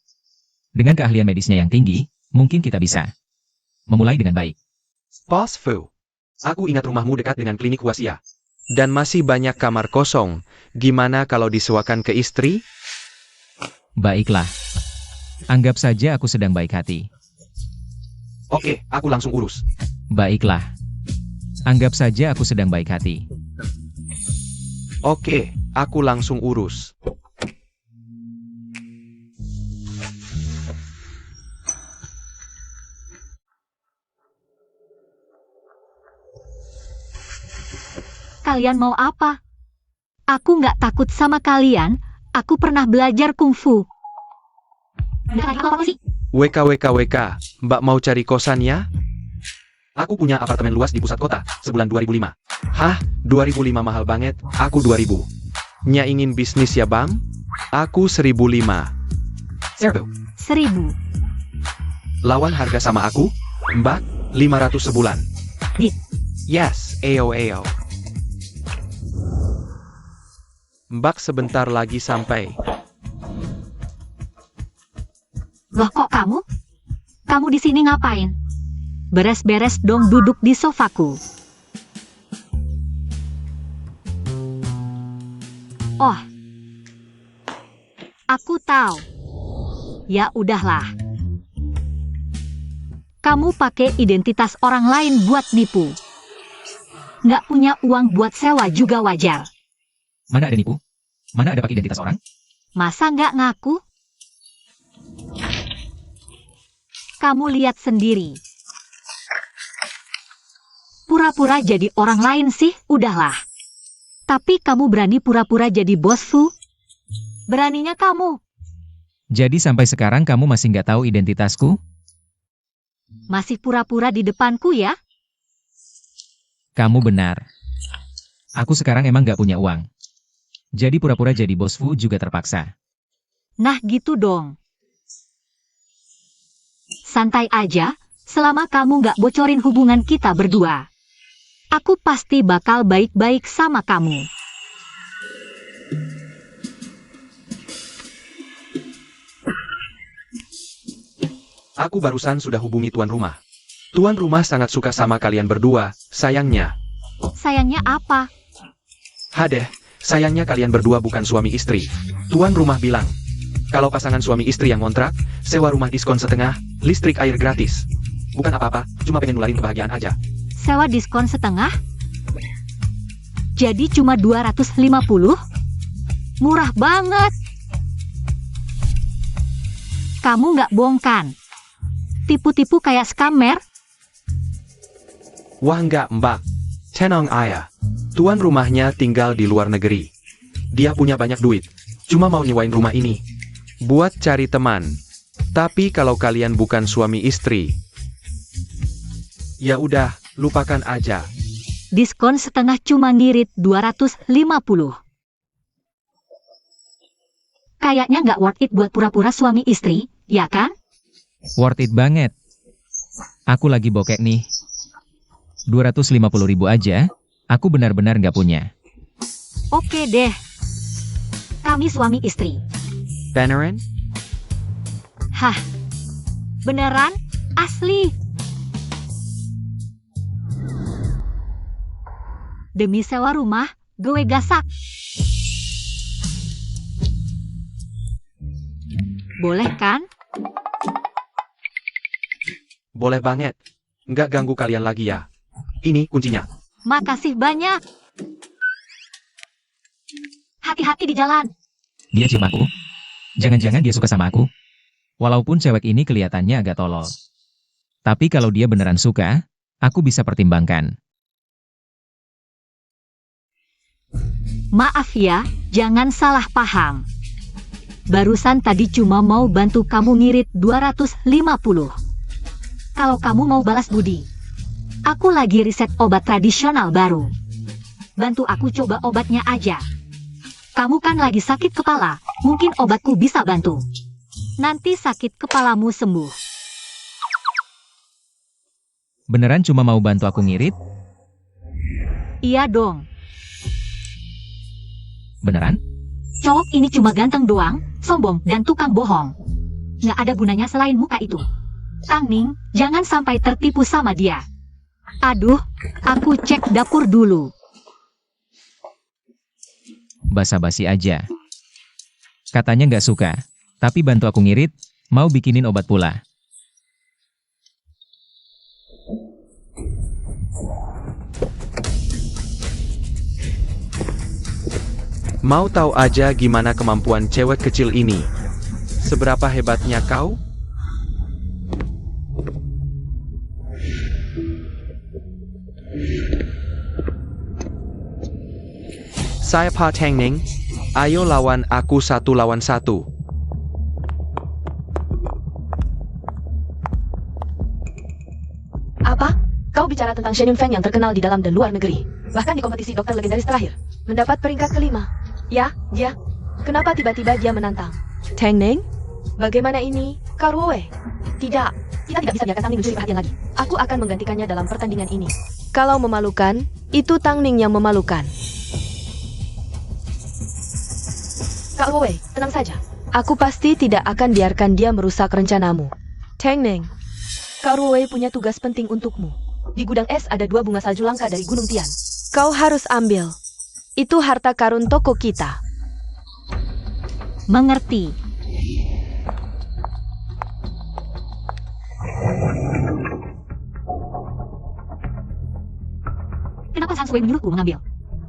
Dengan keahlian medisnya yang tinggi, mungkin kita bisa memulai dengan baik. Bos Fu, aku ingat rumahmu dekat dengan klinik Huaxia. Dan masih banyak kamar kosong. Gimana kalau disewakan ke istri? Baiklah. Anggap saja aku sedang baik hati. Oke, aku langsung urus. Baiklah. Anggap saja aku sedang baik hati. Oke, aku langsung urus. Kalian mau apa? Aku nggak takut sama kalian. Aku pernah belajar kungfu. WK, Mbak mau cari kosan ya? Aku punya apartemen luas di pusat kota, sebulan 2.005. Hah, 2.005 mahal banget, aku 2.000. Nya ingin bisnis ya Bang? Aku 1.005. 1.000. Lawan harga sama aku? Mbak, 500 sebulan. Dit. Yes, ayo. Mbak sebentar lagi sampai. Loh kok kamu? Kamu di sini ngapain? Beres-beres dong duduk di sofaku. Oh. Aku tahu. Ya udahlah. Kamu pakai identitas orang lain buat nipu. Nggak punya uang buat sewa juga wajar. Mana ada nipu? Mana ada pakai identitas orang? Masa nggak ngaku? Kamu lihat sendiri. Pura-pura jadi orang lain sih, udahlah. Tapi kamu berani pura-pura jadi bos Fu? Beraninya kamu. Jadi sampai sekarang kamu masih nggak tahu identitasku? Masih pura-pura di depanku ya? Kamu benar. Aku sekarang emang nggak punya uang. Jadi pura-pura jadi bos Fu juga terpaksa. Nah gitu dong. Santai aja, selama kamu nggak bocorin hubungan kita berdua. Aku pasti bakal baik-baik sama kamu. Aku barusan sudah hubungi tuan rumah. Tuan rumah sangat suka sama kalian berdua, sayangnya. Sayangnya apa? Hadeh, sayangnya kalian berdua bukan suami istri. Tuan rumah bilang, kalau pasangan suami istri yang ngontrak, sewa rumah diskon setengah, listrik air gratis. Bukan apa-apa, cuma pengen nularin kebahagiaan aja. Sewa diskon setengah? Jadi cuma 250? Murah banget. Kamu nggak bohong kan? Tipu-tipu kayak scammer? Wah enggak mbak. Tenang ayah. Tuan rumahnya tinggal di luar negeri. Dia punya banyak duit. Cuma mau nyewain rumah ini. Buat cari teman. Tapi kalau kalian bukan suami istri, ya udah, lupakan aja. Diskon setengah cuma ngirit 250. Kayaknya nggak worth it buat pura-pura suami istri, ya kan? Worth it banget. Aku lagi bokek nih. 250.000 aja, aku benar-benar nggak punya. Oke deh. Kami suami istri. Beneran? Hah? Beneran? Asli? Demi sewa rumah, gue gasak. Boleh kan? Boleh banget. Nggak ganggu kalian lagi ya. Ini kuncinya. Makasih banyak. Hati-hati di jalan. Dia cium aku. Jangan-jangan dia suka sama aku. Walaupun cewek ini kelihatannya agak tolol. Tapi kalau dia beneran suka, aku bisa pertimbangkan. Maaf ya, jangan salah paham. Barusan tadi cuma mau bantu kamu ngirit 250. Kalau kamu mau balas budi, aku lagi riset obat tradisional baru. Bantu aku coba obatnya aja. Kamu kan lagi sakit kepala, mungkin obatku bisa bantu. Nanti sakit kepalamu sembuh. Beneran cuma mau bantu aku ngirit? Iya dong. Beneran? Cowok ini cuma ganteng doang, sombong, dan tukang bohong. Nggak ada gunanya selain muka itu. Kang Ning, jangan sampai tertipu sama dia. Aduh, aku cek dapur dulu. Basa-basi aja. Katanya nggak suka, tapi bantu aku ngirit, mau bikinin obat pula. Mau tahu aja gimana kemampuan cewek kecil ini? Seberapa hebatnya kau? Saya Pa Teng Ning. Ayo lawan aku 1 lawan 1. Apa? Kau bicara tentang Shen Yunfeng yang terkenal di dalam dan luar negeri. Bahkan di kompetisi dokter legendaris terakhir. Mendapat peringkat kelima. Ya, dia. Kenapa tiba-tiba dia menantang? Teng Ning? Bagaimana ini, Karuwe? Tidak. Kita tidak bisa biarkan Tang Ning mencuri perhatian lagi. Aku akan menggantikannya dalam pertandingan ini. Kalau memalukan, itu Tang Ning yang memalukan. Kak Wowe, tenang saja. Aku pasti tidak akan biarkan dia merusak rencanamu. Teng Ning, Kak Wowe punya tugas penting untukmu. Di gudang es ada 2 bunga salju langka dari Gunung Tian. Kau harus ambil. Itu harta karun toko kita. Mengerti. Kenapa Sang Sui menyuruhku mengambil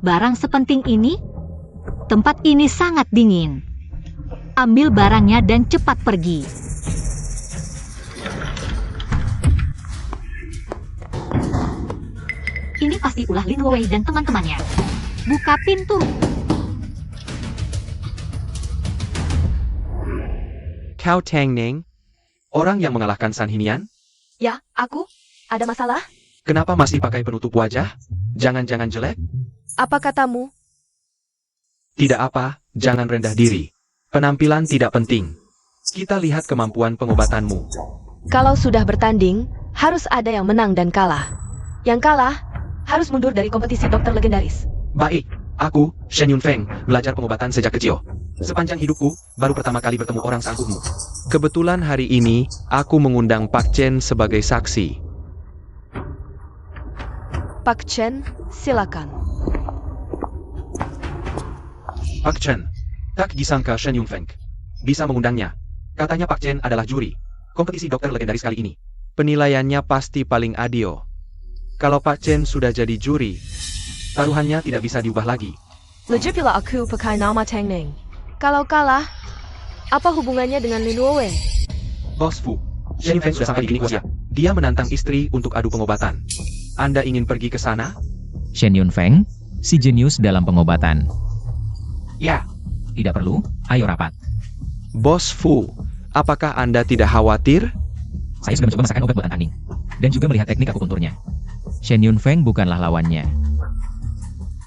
barang sepenting ini? Tempat ini sangat dingin. Ambil barangnya dan cepat pergi. Ini pasti ulah Lin Wei dan teman-temannya. Buka pintu. Kau Teng Ning? Orang yang mengalahkan San Hinian? Ya, aku? Ada masalah? Kenapa masih pakai penutup wajah? Jangan-jangan jelek? Apa katamu? Tidak apa, jangan rendah diri. Penampilan tidak penting. Kita lihat kemampuan pengobatanmu. Kalau sudah bertanding, harus ada yang menang dan kalah. Yang kalah, harus mundur dari kompetisi dokter legendaris. Baik, aku, Shen Yunfeng, belajar pengobatan sejak kecil. Sepanjang hidupku, baru pertama kali bertemu orang seangkuhmu. Kebetulan hari ini, aku mengundang Pak Chen sebagai saksi. Pak Chen, silakan. Pak Chen, tak disangka Shen Yunfeng bisa mengundangnya. Katanya Pak Chen adalah juri kompetisi dokter legendaris kali ini. Penilaiannya pasti paling adil. Kalau Pak Chen sudah jadi juri, Taruhannya tidak bisa diubah lagi. Legit pula aku pakai nama Tang Ning. Kalau kalah, apa hubungannya dengan Lin Wei? Bos Fu, Shen Yunfeng sudah sampai di klinik Huaxia. Dia menantang istri untuk adu pengobatan. Anda ingin pergi ke sana? Shen Yunfeng, si jenius dalam pengobatan. Ya. Tidak perlu, ayo rapat. Bos Fu, apakah Anda tidak khawatir? Saya sudah mencoba masakan obat buatan Tang Ning. Dan juga melihat teknik akupunturnya. Shen Yunfeng bukanlah lawannya.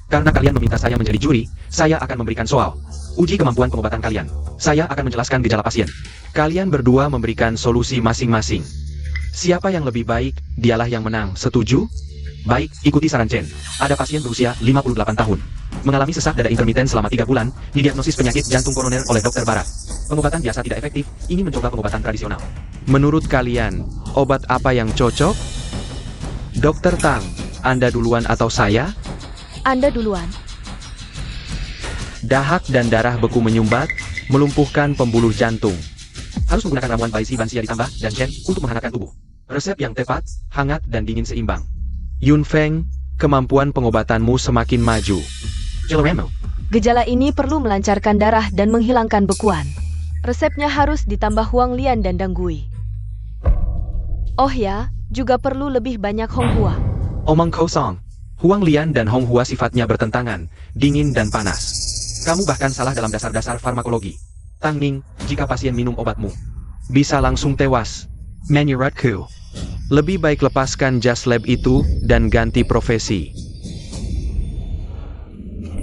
Karena kalian meminta saya menjadi juri, saya akan memberikan soal. Uji kemampuan pengobatan kalian. Saya akan menjelaskan gejala pasien. Kalian berdua memberikan solusi masing-masing. Siapa yang lebih baik, dialah yang menang. Setuju? Baik, ikuti saran Chen. Ada pasien berusia 58 tahun. Mengalami sesak dada intermiten selama 3 bulan, didiagnosis penyakit jantung koroner oleh dokter barat. Pengobatan biasa tidak efektif, ini mencoba pengobatan tradisional. Menurut kalian, obat apa yang cocok? Dokter Tang, Anda duluan atau saya? Anda duluan. Dahak dan darah beku menyumbat, melumpuhkan pembuluh jantung. Harus menggunakan ramuan Bai Si Bansia ditambah dan Chen untuk menghangatkan tubuh. Resep yang tepat, hangat dan dingin seimbang. Yunfeng, kemampuan pengobatanmu semakin maju. Jeloremo. Gejala ini perlu melancarkan darah dan menghilangkan bekuan. Resepnya harus ditambah Huang Lian dan Danggui. Oh ya, juga perlu lebih banyak Hong Hua. Omong kosong. Huang Lian dan Hong Hua sifatnya bertentangan, dingin dan panas. Kamu bahkan salah dalam dasar-dasar farmakologi. Tang Ning, jika pasien minum obatmu, bisa langsung tewas. Menurutku, lebih baik lepaskan jas lab itu dan ganti profesi.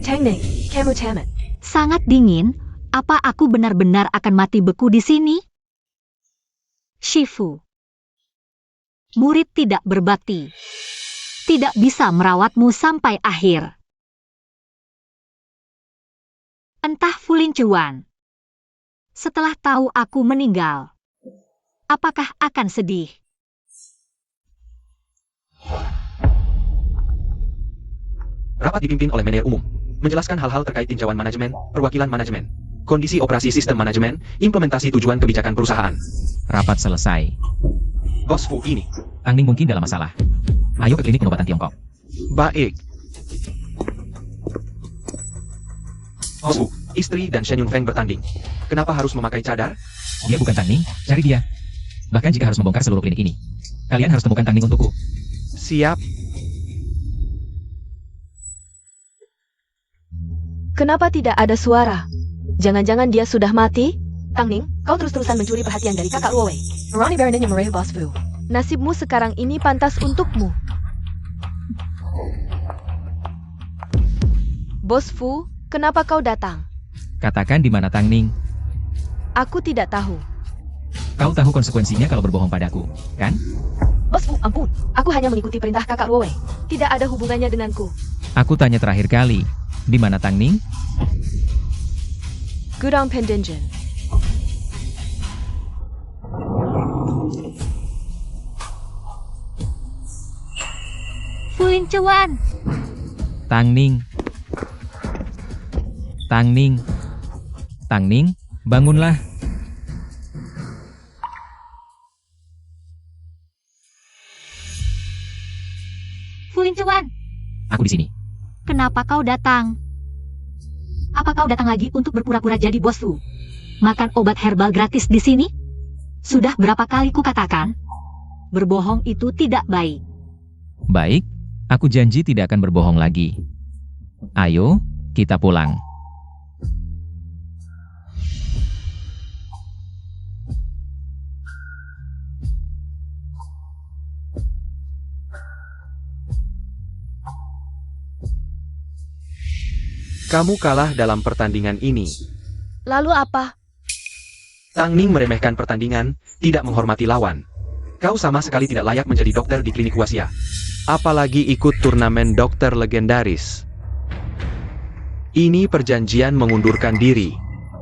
Tang Ning, kamu tamat. Sangat dingin, apa aku benar-benar akan mati beku di sini? Shifu. Murid tidak berbakti. Tidak bisa merawatmu sampai akhir. Entah Fulin Cuan. Setelah tahu aku meninggal, apakah akan sedih? Rapat dipimpin oleh manajer umum, menjelaskan hal-hal terkait tinjauan manajemen, perwakilan manajemen, kondisi operasi sistem manajemen, implementasi tujuan kebijakan perusahaan. Rapat selesai. Bos Fu ini. Tang Ning mungkin dalam masalah. Ayo ke klinik pengobatan Tiongkok. Baik. Bos Fu, istri dan Shen Yunfeng bertanding. Kenapa harus memakai cadar? Dia bukan Tang Ning, cari dia. Bahkan jika harus membongkar seluruh klinik ini, kalian harus temukan Tang Ning untukku. Siap. Kenapa tidak ada suara? Jangan-jangan dia sudah mati? Tang Ning, kau terus-terusan mencuri perhatian dari kakak Luowei. Ronnie Baron yang merayu Bos Fu. Nasibmu sekarang ini pantas untukmu. Bos Fu, kenapa kau datang? Katakan di mana Tang Ning. Aku tidak tahu. Kau tahu konsekuensinya kalau berbohong padaku, kan? Bos Fu, ampun. Aku hanya mengikuti perintah kakak Luowei. Tidak ada hubungannya denganku. Aku tanya terakhir kali, di mana Tang Ning? Gudang Pendingen. Fulin Cuan. Tang Ning. Tang Ning. Tang Ning, bangunlah. Fulin Cuan. Aku di sini. Kenapa kau datang? Apa kau datang lagi untuk berpura-pura jadi bos Fu? Makan obat herbal gratis di sini? Sudah berapa kali ku katakan? Berbohong itu tidak baik. Baik, aku janji tidak akan berbohong lagi. Ayo, kita pulang. Kamu kalah dalam pertandingan ini. Lalu apa? Tang Ning meremehkan pertandingan, tidak menghormati lawan. Kau sama sekali tidak layak menjadi dokter di klinik Huaxia. Apalagi ikut turnamen dokter legendaris. Ini perjanjian mengundurkan diri.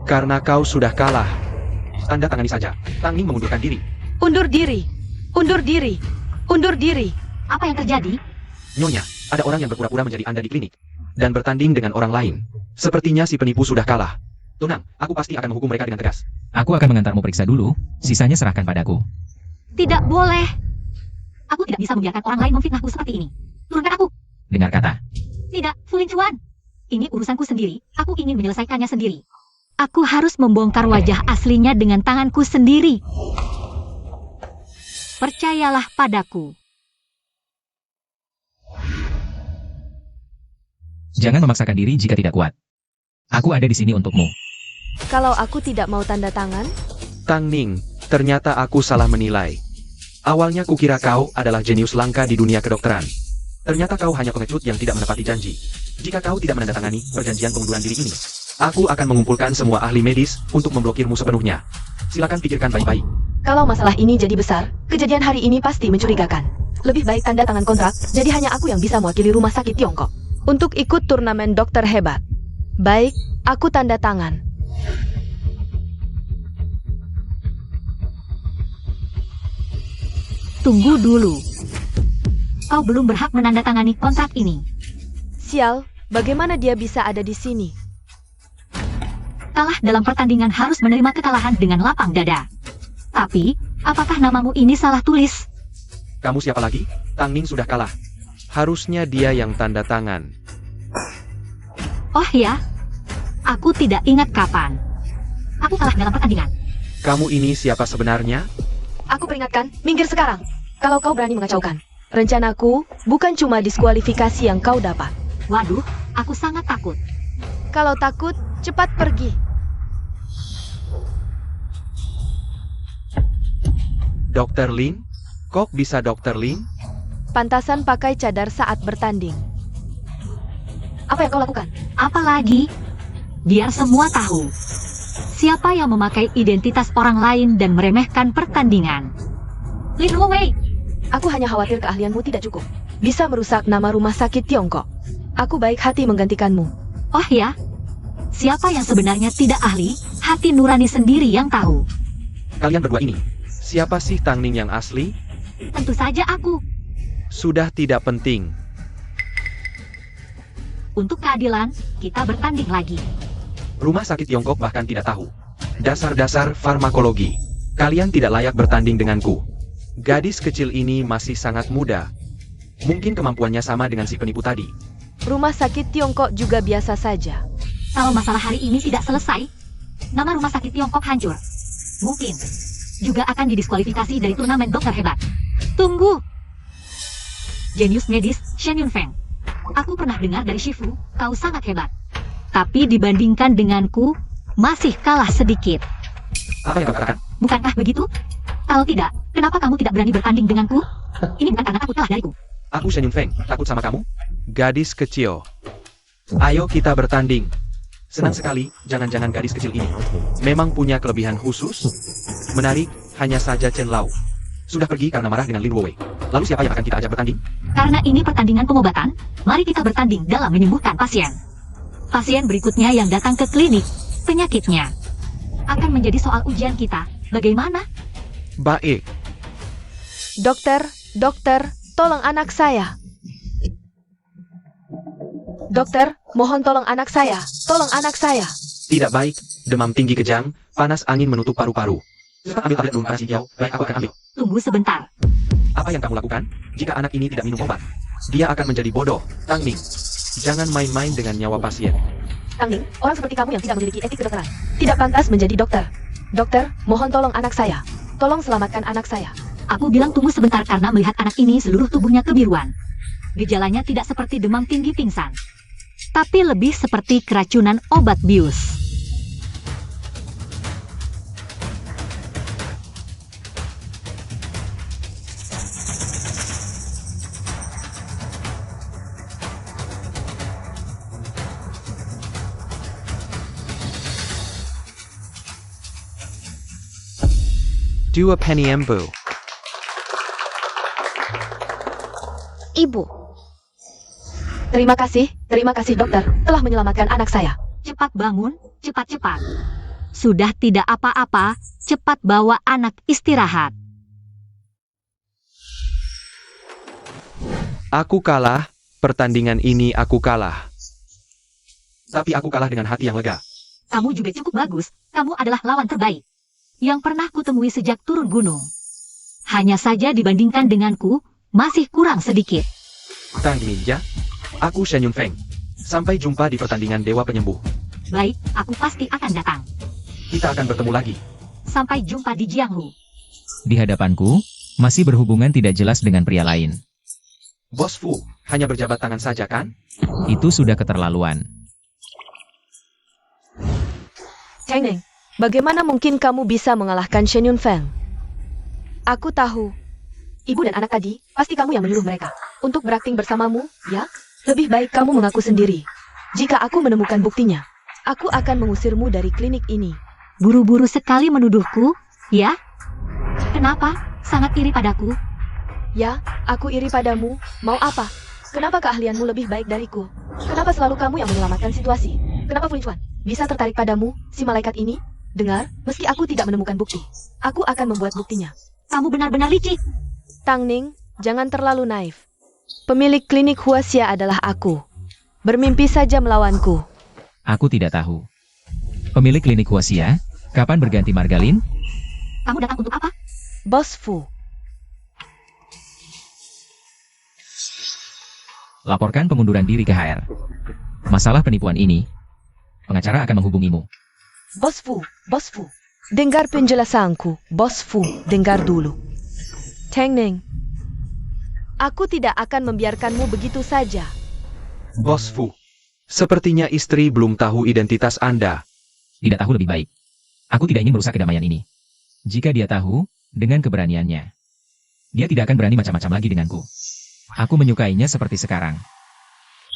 Karena kau sudah kalah. Tanda tangani saja. Tang Ning mengundurkan diri. Undur diri. Undur diri. Undur diri. Apa yang terjadi? Nyonya, ada orang yang berpura-pura menjadi Anda di klinik. Dan bertanding dengan orang lain. Sepertinya si penipu sudah kalah. Tenang, aku pasti akan menghukum mereka dengan tegas. Aku akan mengantarmu periksa dulu, sisanya serahkan padaku. Tidak boleh. Aku tidak bisa membiarkan orang lain memfitnahku seperti ini. Turunkan aku. Dengar kata. Tidak, Fu Lingchuan. Ini urusanku sendiri, aku ingin menyelesaikannya sendiri. Aku harus membongkar wajah aslinya dengan tanganku sendiri. Percayalah padaku. Jangan memaksakan diri jika tidak kuat. Aku ada di sini untukmu. Kalau aku tidak mau tanda tangan, Tang Ning, ternyata aku salah menilai. Awalnya kukira kau adalah jenius langka di dunia kedokteran. Ternyata kau hanya pengecut yang tidak menepati janji. Jika kau tidak menandatangani perjanjian pengunduran diri ini, aku akan mengumpulkan semua ahli medis untuk memblokirmu sepenuhnya. Silakan pikirkan baik-baik. kalau masalah ini jadi besar, kejadian hari ini pasti mencurigakan. Lebih baik tanda tangan kontrak, jadi hanya aku yang bisa mewakili rumah sakit Tiongkok. Untuk ikut turnamen dokter hebat. Baik, aku tanda tangan. Tunggu dulu. Kau belum berhak menandatangani kontrak ini. Sial, bagaimana dia bisa ada di sini? Kalah dalam pertandingan harus menerima kekalahan dengan lapang dada. Tapi, apakah namamu ini salah tulis? Kamu siapa lagi? Tang Ning sudah kalah. Harusnya dia yang tanda tangan. Oh ya, aku tidak ingat kapan. Aku kalah dalam pertandingan. Kamu ini siapa sebenarnya? Aku peringatkan, minggir sekarang. Kalau kau berani mengacaukan. Rencanaku bukan cuma diskualifikasi yang kau dapat. Waduh, aku sangat takut. Kalau takut, cepat pergi. Dr. Lin? Kok bisa Dr. Lin? Pantasan pakai cadar saat bertanding. Apa yang kau lakukan? Apalagi, biar semua tahu. Siapa yang memakai identitas orang lain dan meremehkan pertandingan? Lin Wei, Aku hanya khawatir keahlianmu tidak cukup. Bisa merusak nama rumah sakit Tiongkok. Aku baik hati menggantikanmu. oh ya? Siapa yang sebenarnya tidak ahli, hati nurani sendiri yang tahu. Kalian berdua ini, siapa sih Tang Ning yang asli? Tentu saja aku. Sudah tidak penting. Untuk keadilan, kita bertanding lagi. Rumah sakit Tiongkok bahkan tidak tahu. Dasar-dasar farmakologi. Kalian tidak layak bertanding denganku. Gadis kecil ini masih sangat muda. Mungkin kemampuannya sama dengan si penipu tadi. Rumah sakit Tiongkok juga biasa saja. Kalau masalah hari ini tidak selesai, nama rumah sakit Tiongkok hancur. Mungkin juga akan didiskualifikasi dari turnamen dokter hebat. Tunggu. Jenius medis Shen Yunfeng. Aku pernah dengar dari Shifu, kau sangat hebat. Tapi dibandingkan denganku, masih kalah sedikit. Apa yang kau katakan? Bukankah begitu? Kalau tidak, kenapa kamu tidak berani bertanding denganku? Ini bukan karena takut kalah dariku. Aku Shen Yunfeng, takut sama kamu? Gadis kecil. Ayo kita bertanding. Senang sekali, jangan-jangan gadis kecil ini memang punya kelebihan khusus. Menarik, hanya saja Chen Lao sudah pergi karena marah dengan Lin Wei. Lalu siapa yang akan kita ajak bertanding? Karena ini pertandingan pengobatan, mari kita bertanding dalam menyembuhkan pasien. Pasien berikutnya yang datang ke klinik, penyakitnya akan menjadi soal ujian kita. Bagaimana? Baik. Dokter, tolong anak saya. Dokter, mohon tolong anak saya. Tolong anak saya. Tidak baik, demam tinggi kejang, panas angin menutup paru-paru. Cepat ambil tablet panas hijau, baik aku akan ambil. Tunggu sebentar. Apa yang kamu lakukan? Jika anak ini tidak minum obat, dia akan menjadi bodoh. Tang Ning, jangan main-main dengan nyawa pasien. Tang Ning, orang seperti kamu yang tidak memiliki etik kedokteran tidak pantas menjadi dokter. Dokter, mohon tolong anak saya. Tolong selamatkan anak saya. Aku bilang tunggu sebentar karena melihat anak ini seluruh tubuhnya kebiruan. Gejalanya tidak seperti demam tinggi pingsan, tapi lebih seperti keracunan obat bius. Dua penny embu. Ibu. Terima kasih dokter, telah menyelamatkan anak saya. Cepat bangun, cepat-cepat. Sudah tidak apa-apa, cepat bawa anak istirahat. Aku kalah, pertandingan ini aku kalah. Tapi aku kalah dengan hati yang lega. Kamu juga cukup bagus, kamu adalah lawan terbaik yang pernah kutemui sejak turun gunung. Hanya saja dibandingkan denganku, masih kurang sedikit. Tang Ninja, Aku Shen Yunfeng. Sampai jumpa di pertandingan Dewa Penyembuh. Baik, aku pasti akan datang. Kita akan bertemu lagi. Sampai jumpa di Jianghu. Di hadapanku, masih berhubungan tidak jelas dengan pria lain. Bos Fu, hanya berjabat tangan saja kan? Itu sudah keterlaluan. Cheng Ning, bagaimana mungkin kamu bisa mengalahkan Shen Yunfeng? Aku tahu. Ibu dan anak tadi, pasti kamu yang menyuruh mereka untuk berakting bersamamu, ya? Lebih baik kamu mengaku sendiri. Jika aku menemukan buktinya, aku akan mengusirmu dari klinik ini. Buru-buru sekali menuduhku, ya? Kenapa? Sangat iri padaku. Ya, aku iri padamu. Mau apa? Kenapa keahlianmu lebih baik dariku? Kenapa selalu kamu yang menyelamatkan situasi? Kenapa Fu Lingchuan bisa tertarik padamu, si malaikat ini? Dengar, meski aku tidak menemukan bukti, aku akan membuat buktinya. Kamu benar-benar licik. Tang Ning, jangan terlalu naif. Pemilik klinik Huaxia adalah aku. Bermimpi saja melawanku. Aku tidak tahu. Pemilik klinik Huaxia, kapan berganti margalin? Kamu datang untuk apa? Bos Fu, Laporkan pengunduran diri ke HR. Masalah penipuan ini, pengacara akan menghubungimu. Bos Fu. Dengar penjelasanku, Bos Fu, dengar dulu. Tang Ning, aku tidak akan membiarkanmu begitu saja. Bos Fu, sepertinya istri belum tahu identitas Anda. Tidak tahu lebih baik. Aku tidak ingin merusak kedamaian ini. Jika dia tahu, dengan keberaniannya, dia tidak akan berani macam-macam lagi denganku. Aku menyukainya seperti sekarang.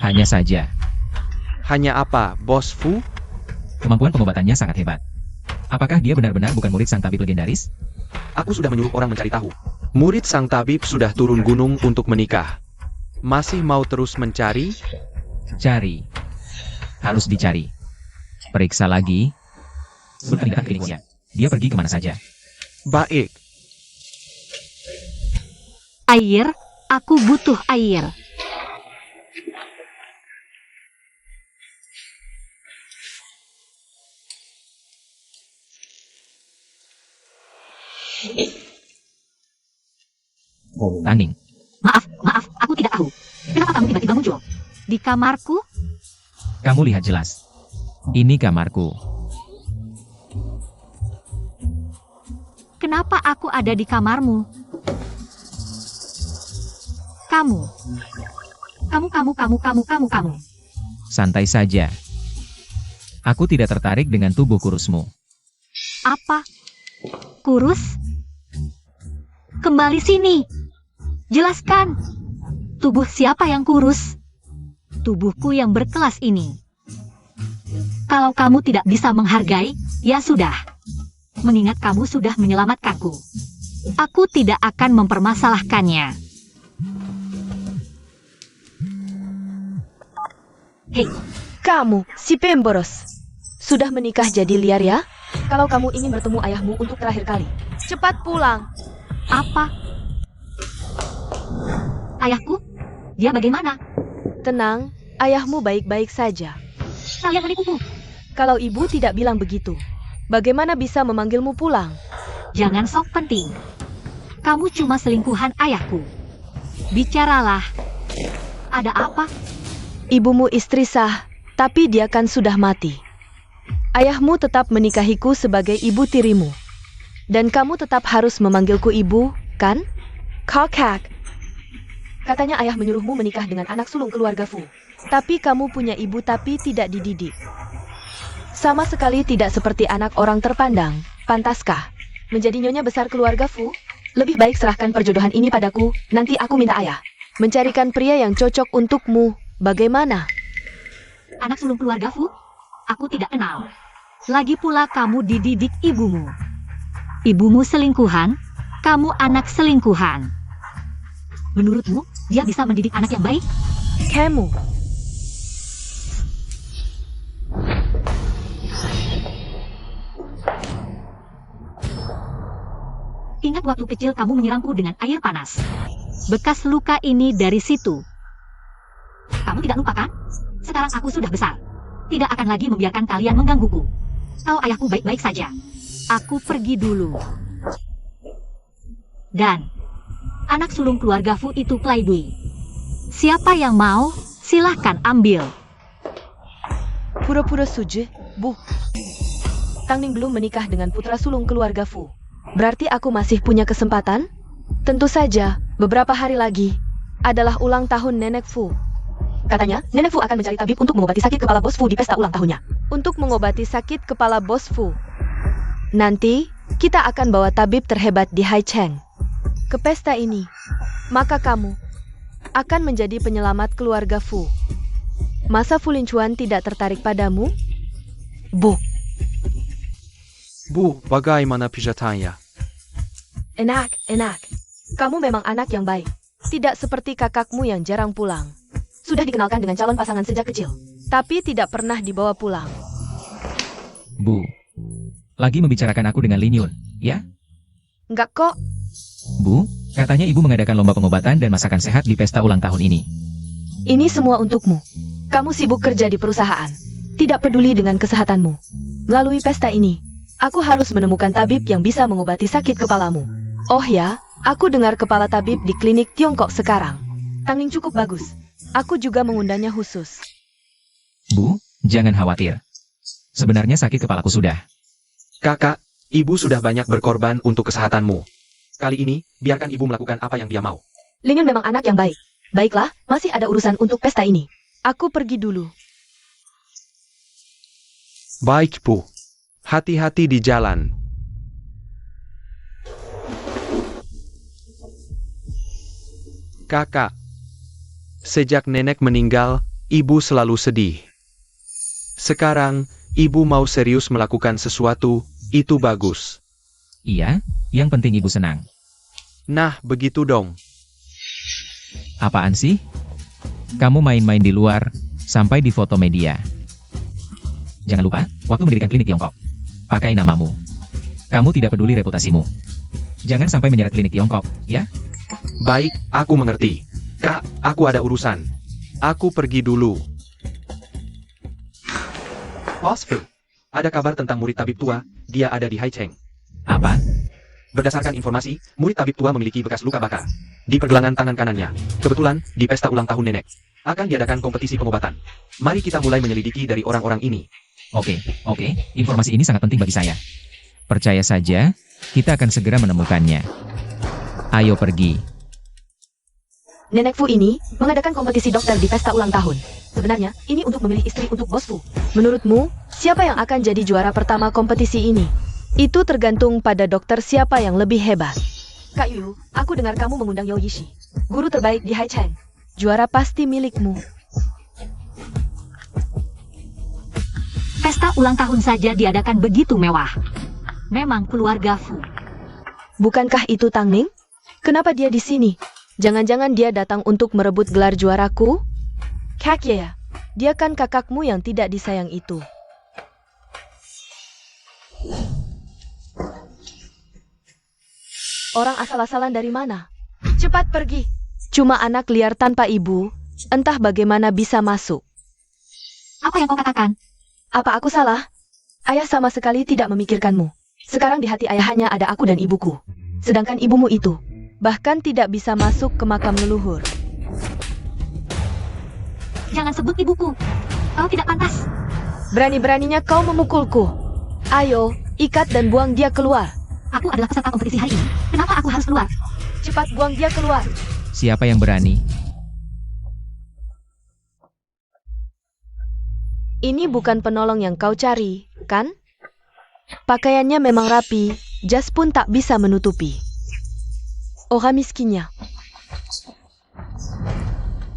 Hanya saja, Hanya apa, Bos Fu? kemampuan pengobatannya sangat hebat. Apakah dia benar-benar bukan murid sang tabib legendaris? Aku sudah menyuruh orang mencari tahu. Murid sang tabib sudah turun gunung untuk menikah. Masih mau terus mencari? Cari. Harus dicari. Periksa lagi. Sultan datang ke kliniknya. Dia pergi kemana saja. Baik. Air, aku butuh air. Taning, Maaf, aku tidak tahu. Kenapa kamu tiba-tiba muncul? Di kamarku? kamu lihat jelas. Ini kamarku. Kenapa aku ada di kamarmu? Kamu. Santai saja. Aku tidak tertarik dengan tubuh kurusmu. Apa? Kurus? Kembali sini. Jelaskan. Tubuh siapa yang kurus? Tubuhku yang berkelas ini. Kalau kamu tidak bisa menghargai, ya sudah. Mengingat kamu sudah menyelamatkanku. Aku tidak akan mempermasalahkannya. Hei, Kamu, si pemboros. Sudah menikah jadi liar ya? Kalau kamu ingin bertemu ayahmu untuk terakhir kali, cepat pulang. apa? Ayahku? Dia bagaimana? Tenang, ayahmu baik-baik saja. Kalian menipuku. Kalau ibu tidak bilang begitu, bagaimana bisa memanggilmu pulang? Jangan sok penting. Kamu cuma selingkuhan ayahku. Bicaralah. Ada apa? Ibumu istri sah, tapi dia kan sudah mati. Ayahmu tetap menikahiku sebagai ibu tirimu. Dan kamu tetap harus memanggilku ibu, kan? Kakak. Katanya ayah menyuruhmu menikah dengan anak sulung keluarga Fu. Tapi kamu punya ibu tapi tidak dididik. Sama sekali tidak seperti anak orang terpandang. Pantaskah menjadi nyonya besar keluarga Fu? Lebih baik serahkan perjodohan ini padaku, nanti aku minta ayah mencarikan pria yang cocok untukmu. Bagaimana? Anak sulung keluarga Fu? Aku tidak kenal. Lagi pula kamu dididik ibumu. Ibumu selingkuhan, kamu anak selingkuhan. Menurutmu, dia bisa mendidik anak yang baik? Kamu. Ingat waktu kecil kamu menyerangku dengan air panas. Bekas luka ini dari situ. Kamu tidak lupa kan? Sekarang aku sudah besar. Tidak akan lagi membiarkan kalian menggangguku. Tahu ayahku baik-baik saja. Aku pergi dulu. Dan anak sulung keluarga Fu itu playboy. Siapa yang mau, Silahkan ambil. Pura-pura suje, Bu. Tang Ning belum menikah dengan putra sulung keluarga Fu. Berarti aku masih punya kesempatan? Tentu saja, beberapa hari lagi adalah ulang tahun Nenek Fu. Katanya, Nenek Fu akan mencari tabib untuk mengobati sakit kepala bos Fu di pesta ulang tahunnya. Untuk mengobati sakit kepala bos Fu. Nanti, kita akan bawa tabib terhebat di Haicheng ke pesta ini. Maka kamu akan menjadi penyelamat keluarga Fu. Masa Fu Linchuan tidak tertarik padamu? Bu, Bu, bagaimana pijatannya? enak. Kamu memang anak yang baik. Tidak seperti kakakmu yang jarang pulang. Sudah dikenalkan dengan calon pasangan sejak kecil, tapi tidak pernah dibawa pulang. Bu, lagi membicarakan aku dengan Lin Yun, ya? Enggak kok, Bu, katanya ibu mengadakan lomba pengobatan dan masakan sehat di pesta ulang tahun ini. ini semua untukmu. Kamu sibuk kerja di perusahaan, tidak peduli dengan kesehatanmu. Melalui pesta ini, aku harus menemukan tabib yang bisa mengobati sakit kepalamu. Oh ya, aku dengar kepala tabib di klinik Tiongkok sekarang. Tang Ning cukup bagus. Aku juga mengundangnya khusus. Bu, jangan khawatir. Sebenarnya sakit kepalaku sudah. Kakak, ibu sudah banyak berkorban untuk kesehatanmu. Kali ini, biarkan ibu melakukan apa yang dia mau. Lin Yun memang anak yang baik. Baiklah, masih ada urusan untuk pesta ini. Aku pergi dulu. Baik, Bu. Hati-hati di jalan. Kakak, sejak nenek meninggal, ibu selalu sedih. Sekarang, ibu mau serius melakukan sesuatu, itu bagus. Iya, yang penting ibu senang. Nah, begitu dong. Apaan sih? Kamu main-main di luar, sampai di foto media. Jangan lupa, waktu mendirikan klinik Tiongkok, pakai namamu. Kamu tidak peduli reputasimu. Jangan sampai menyeret klinik Tiongkok, ya? Baik, aku mengerti. Kak, aku ada urusan. Aku pergi dulu. Bos Fu, ada kabar tentang murid tabib tua, dia ada di Haicheng. Apa? Berdasarkan informasi, murid tabib tua memiliki bekas luka bakar di pergelangan tangan kanannya. Kebetulan, di pesta ulang tahun nenek, akan diadakan kompetisi pengobatan. Mari kita mulai menyelidiki dari orang-orang ini. Oke, informasi ini sangat penting bagi saya. Percaya saja, kita akan segera menemukannya. Ayo pergi. Nenek Fu ini mengadakan kompetisi dokter di pesta ulang tahun. Sebenarnya, ini untuk memilih istri untuk bos Fu. Menurutmu, siapa yang akan jadi juara pertama kompetisi ini? Itu tergantung pada dokter siapa yang lebih hebat. Kak Yu, aku dengar kamu mengundang Yao Yishi, guru terbaik di Haicheng. Juara pasti milikmu. Pesta ulang tahun saja diadakan begitu mewah. Memang keluarga Fu. Bukankah itu Tang Ning? Kenapa dia di sini? Jangan-jangan dia datang untuk merebut gelar juaraku? Kak ya, dia kan kakakmu yang tidak disayang itu. Orang asal-asalan dari mana? Cepat pergi. Cuma anak liar tanpa ibu, entah bagaimana bisa masuk. Apa yang kau katakan? Apa aku salah? Ayah sama sekali tidak memikirkanmu. Sekarang di hati ayah hanya ada aku dan ibuku. Sedangkan ibumu itu, bahkan tidak bisa masuk ke makam leluhur. Jangan sebut ibuku. Kau tidak pantas. Berani-beraninya kau memukulku. Ayo, ikat dan buang dia keluar. Aku adalah peserta kompetisi hari ini. Kenapa aku harus keluar? Cepat buang dia keluar. Siapa yang berani? Ini bukan penolong yang kau cari, kan? Pakaiannya memang rapi, jas pun tak bisa menutupi. Orang miskinnya.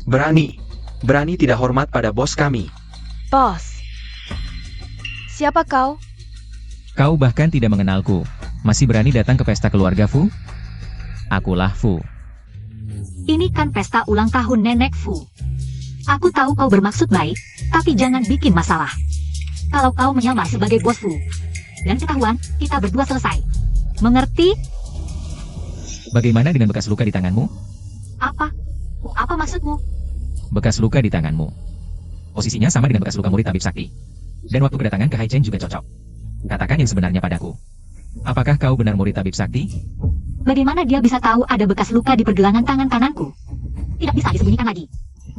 Berani tidak hormat pada bos kami. Bos. Siapa kau? Kau bahkan tidak mengenalku. Masih berani datang ke pesta keluarga Fu? Akulah Fu. Ini kan pesta ulang tahun nenek Fu. Aku tahu kau bermaksud baik, tapi jangan bikin masalah. Kalau kau menyamar sebagai bos Fu, dan ketahuan, kita berdua selesai. Mengerti? Bagaimana dengan bekas luka di tanganmu? Apa? Apa maksudmu? Bekas luka di tanganmu. Posisinya sama dengan bekas luka murid tabib sakti. Dan waktu kedatangan ke Haicheng juga cocok. Katakan yang sebenarnya padaku. Apakah kau benar murid tabib sakti? Bagaimana dia bisa tahu ada bekas luka di pergelangan tangan kananku? Tidak bisa disembunyikan lagi.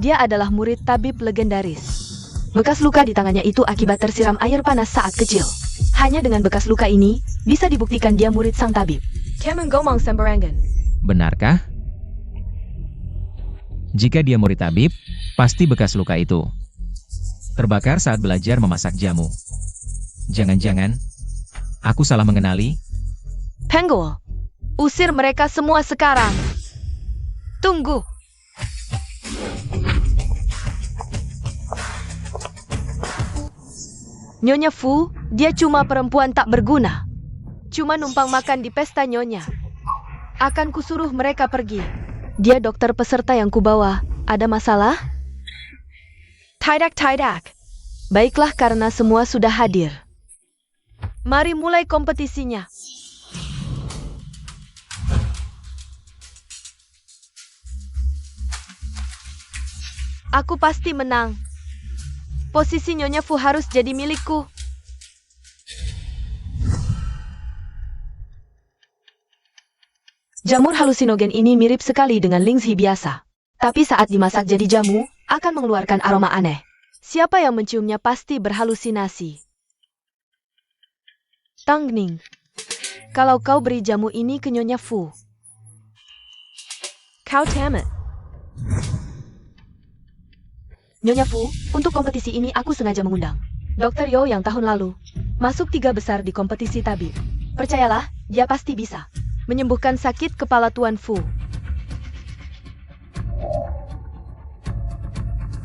Dia adalah murid tabib legendaris. Bekas luka di tangannya itu akibat tersiram air panas saat kecil. Hanya dengan bekas luka ini, bisa dibuktikan dia murid sang tabib. Jangan ngomong sembarangan. Benarkah? Jika dia murid tabib, pasti bekas luka itu terbakar saat belajar memasak jamu. Jangan-jangan aku salah mengenali? Penggol, usir mereka semua sekarang. Tunggu. Nyonya Fu, dia cuma perempuan tak berguna. Cuma numpang makan di pesta Nyonya. Akan kusuruh mereka pergi. Dia dokter peserta yang kubawa. Ada masalah? Tidak. Baiklah karena semua sudah hadir. Mari mulai kompetisinya. Aku pasti menang. Posisi Nyonya Fu harus jadi milikku. Jamur halusinogen ini mirip sekali dengan Lingzi biasa. Tapi saat dimasak jadi jamu, akan mengeluarkan aroma aneh. Siapa yang menciumnya pasti berhalusinasi. Tang Ning, kalau kau beri jamu ini ke Nyonya Fu, kau tamat. Nyonya Fu, untuk kompetisi ini aku sengaja mengundang Dr. Yo yang tahun lalu masuk 3 besar di kompetisi tabib. Percayalah, dia pasti bisa menyembuhkan sakit kepala Tuan Fu.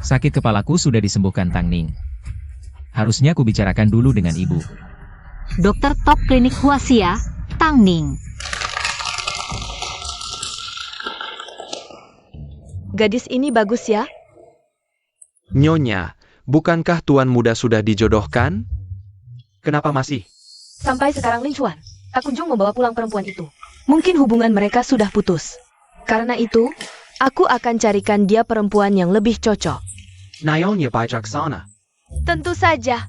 Sakit kepalaku sudah disembuhkan Tang Ning. Harusnya aku bicarakan dulu dengan ibu. Dokter top klinik Huaxia, Tang Ning. Gadis ini bagus ya? Nyonya, bukankah tuan muda sudah dijodohkan? Kenapa masih? Sampai sekarang Lin Chuan tak kunjung membawa pulang perempuan itu. Mungkin hubungan mereka sudah putus. Karena itu, aku akan carikan dia perempuan yang lebih cocok. Nyonya bijaksana. Tentu saja.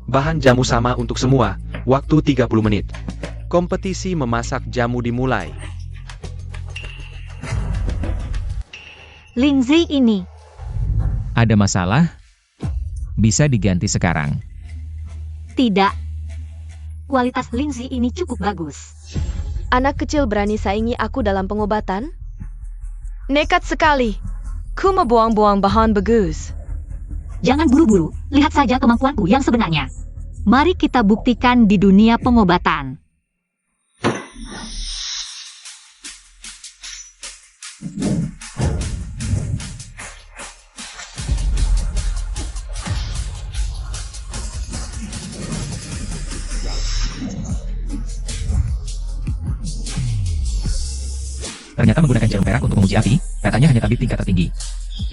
Bahan jamu sama untuk semua, waktu 30 menit. Kompetisi memasak jamu dimulai. Lingzi ini. Ada masalah? Bisa diganti sekarang. Tidak. Kualitas Lingzi ini cukup bagus. Anak kecil berani saingi aku dalam pengobatan? Nekat sekali. Ku membuang-buang bahan bagus. Jangan buru-buru, lihat saja kemampuanku yang sebenarnya. Mari kita buktikan di dunia pengobatan. Ternyata menggunakan jarum perak untuk menguji api, katanya hanya tabib tingkat tertinggi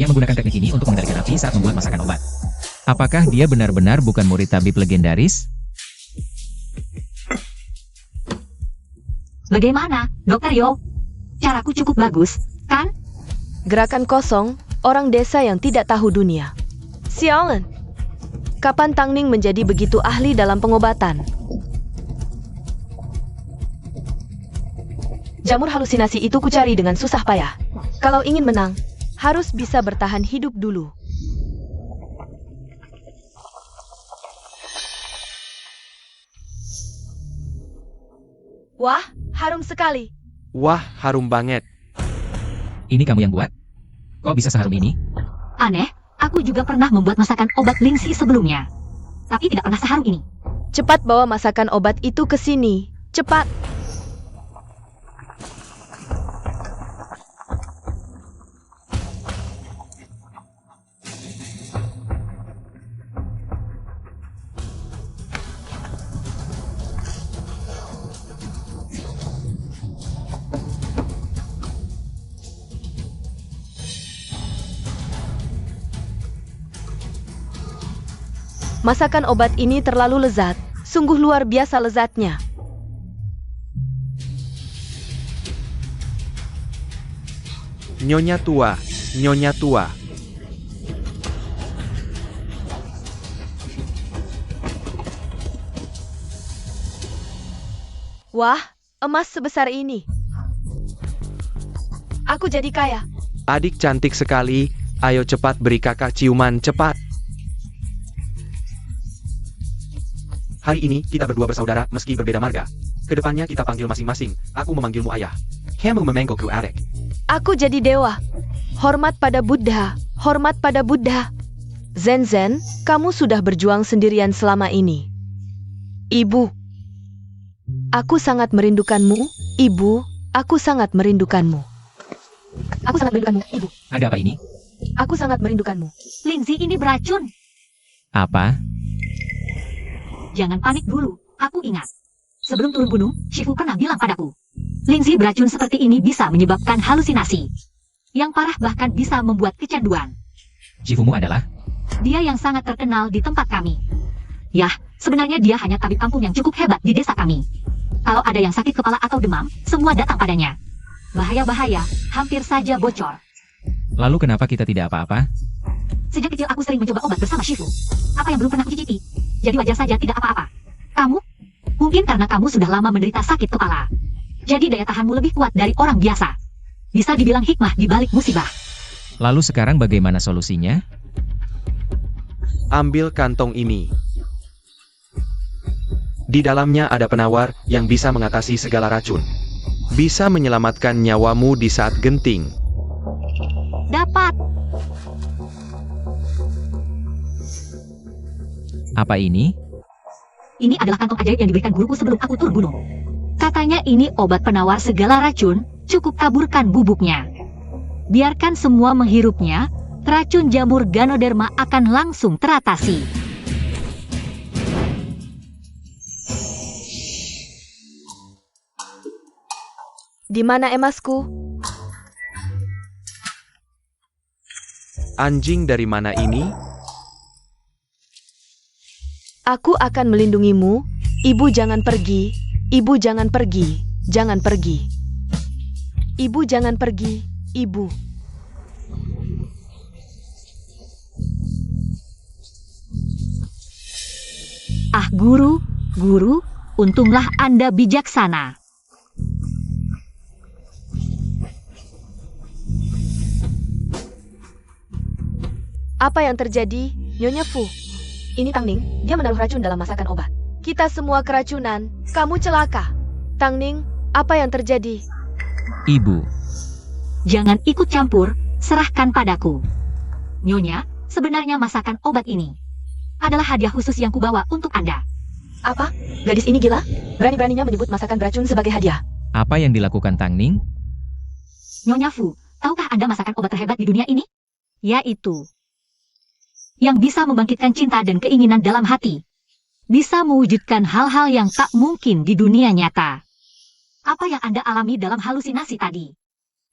yang menggunakan teknik ini untuk mengendalikan api saat membuat masakan obat. Apakah dia benar-benar bukan murid tabib legendaris? Bagaimana, Dokter Yo? Caraku cukup bagus, kan? Gerakan kosong, orang desa yang tidak tahu dunia. Sialan. Kapan Tang Ning menjadi begitu ahli dalam pengobatan? Jamur halusinasi itu kucari dengan susah payah. Kalau ingin menang, harus bisa bertahan hidup dulu. Wah, harum sekali. Wah, harum banget. Ini kamu yang buat? Kok bisa seharum ini? Aneh, aku juga pernah membuat masakan obat Lingzi sebelumnya. Tapi tidak pernah seharum ini. Cepat bawa masakan obat itu ke sini. Cepat. Masakan obat ini terlalu lezat, sungguh luar biasa lezatnya. Nyonya tua, Nyonya tua. Wah, emas sebesar ini. Aku jadi kaya. Adik cantik sekali, ayo cepat beri kakak ciuman, cepat. Hari ini kita berdua bersaudara meski berbeda marga. Kedepannya kita panggil masing-masing, aku memanggilmu ayah. Kamu memanggilku adik. Aku jadi dewa. Hormat pada Buddha, hormat pada Buddha. Zen Zen, kamu sudah berjuang sendirian selama ini. Ibu. Aku sangat merindukanmu, Ibu. Aku sangat merindukanmu. Aku sangat merindukanmu, Ibu. Ada apa ini? Aku sangat merindukanmu. Lindsay, ini beracun. Apa? Jangan panik dulu, aku ingat. Sebelum turun gunung, Shifu pernah bilang padaku. Lindsay, beracun seperti ini bisa menyebabkan halusinasi. Yang parah bahkan bisa membuat kecanduan. Shifumu adalah? Dia yang sangat terkenal di tempat kami. Yah, sebenarnya dia hanya tabib kampung yang cukup hebat di desa kami. Kalau ada yang sakit kepala atau demam, semua datang padanya. Bahaya-bahaya, hampir saja bocor. Lalu kenapa kita tidak apa-apa? Sejak kecil aku sering mencoba obat bersama Shifu. Apa yang belum pernah kucicipi? Jadi wajar saja tidak apa-apa. Kamu? Mungkin karena kamu sudah lama menderita sakit kepala. Jadi daya tahanmu lebih kuat dari orang biasa. Bisa dibilang hikmah di balik musibah. Lalu sekarang bagaimana solusinya? Ambil kantong ini. Di dalamnya ada penawar yang bisa mengatasi segala racun. Bisa menyelamatkan nyawamu di saat genting. Dapat. Apa ini? Ini adalah kantong ajaib yang diberikan guruku sebelum aku turun gunung. Katanya ini obat penawar segala racun, cukup taburkan bubuknya. Biarkan semua menghirupnya, racun jamur Ganoderma akan langsung teratasi. Di mana emasku? Anjing dari mana ini? Aku akan melindungimu. Ibu jangan pergi. Ibu jangan pergi. Jangan pergi. Ibu jangan pergi. Ibu. Ah guru, untunglah Anda bijaksana. Apa yang terjadi, Nyonya Fu? Ini Tangning, dia menaruh racun dalam masakan obat. Kita semua keracunan, kamu celaka. Tangning, apa yang terjadi? Ibu. Jangan ikut campur, serahkan padaku. Nyonya, sebenarnya masakan obat ini adalah hadiah khusus yang kubawa untuk Anda. Apa? Gadis ini gila? Berani-beraninya menyebut masakan beracun sebagai hadiah. Apa yang dilakukan Tangning? Nyonya Fu, tahukah Anda masakan obat terhebat di dunia ini? Yaitu yang bisa membangkitkan cinta dan keinginan dalam hati. Bisa mewujudkan hal-hal yang tak mungkin di dunia nyata. Apa yang Anda alami dalam halusinasi tadi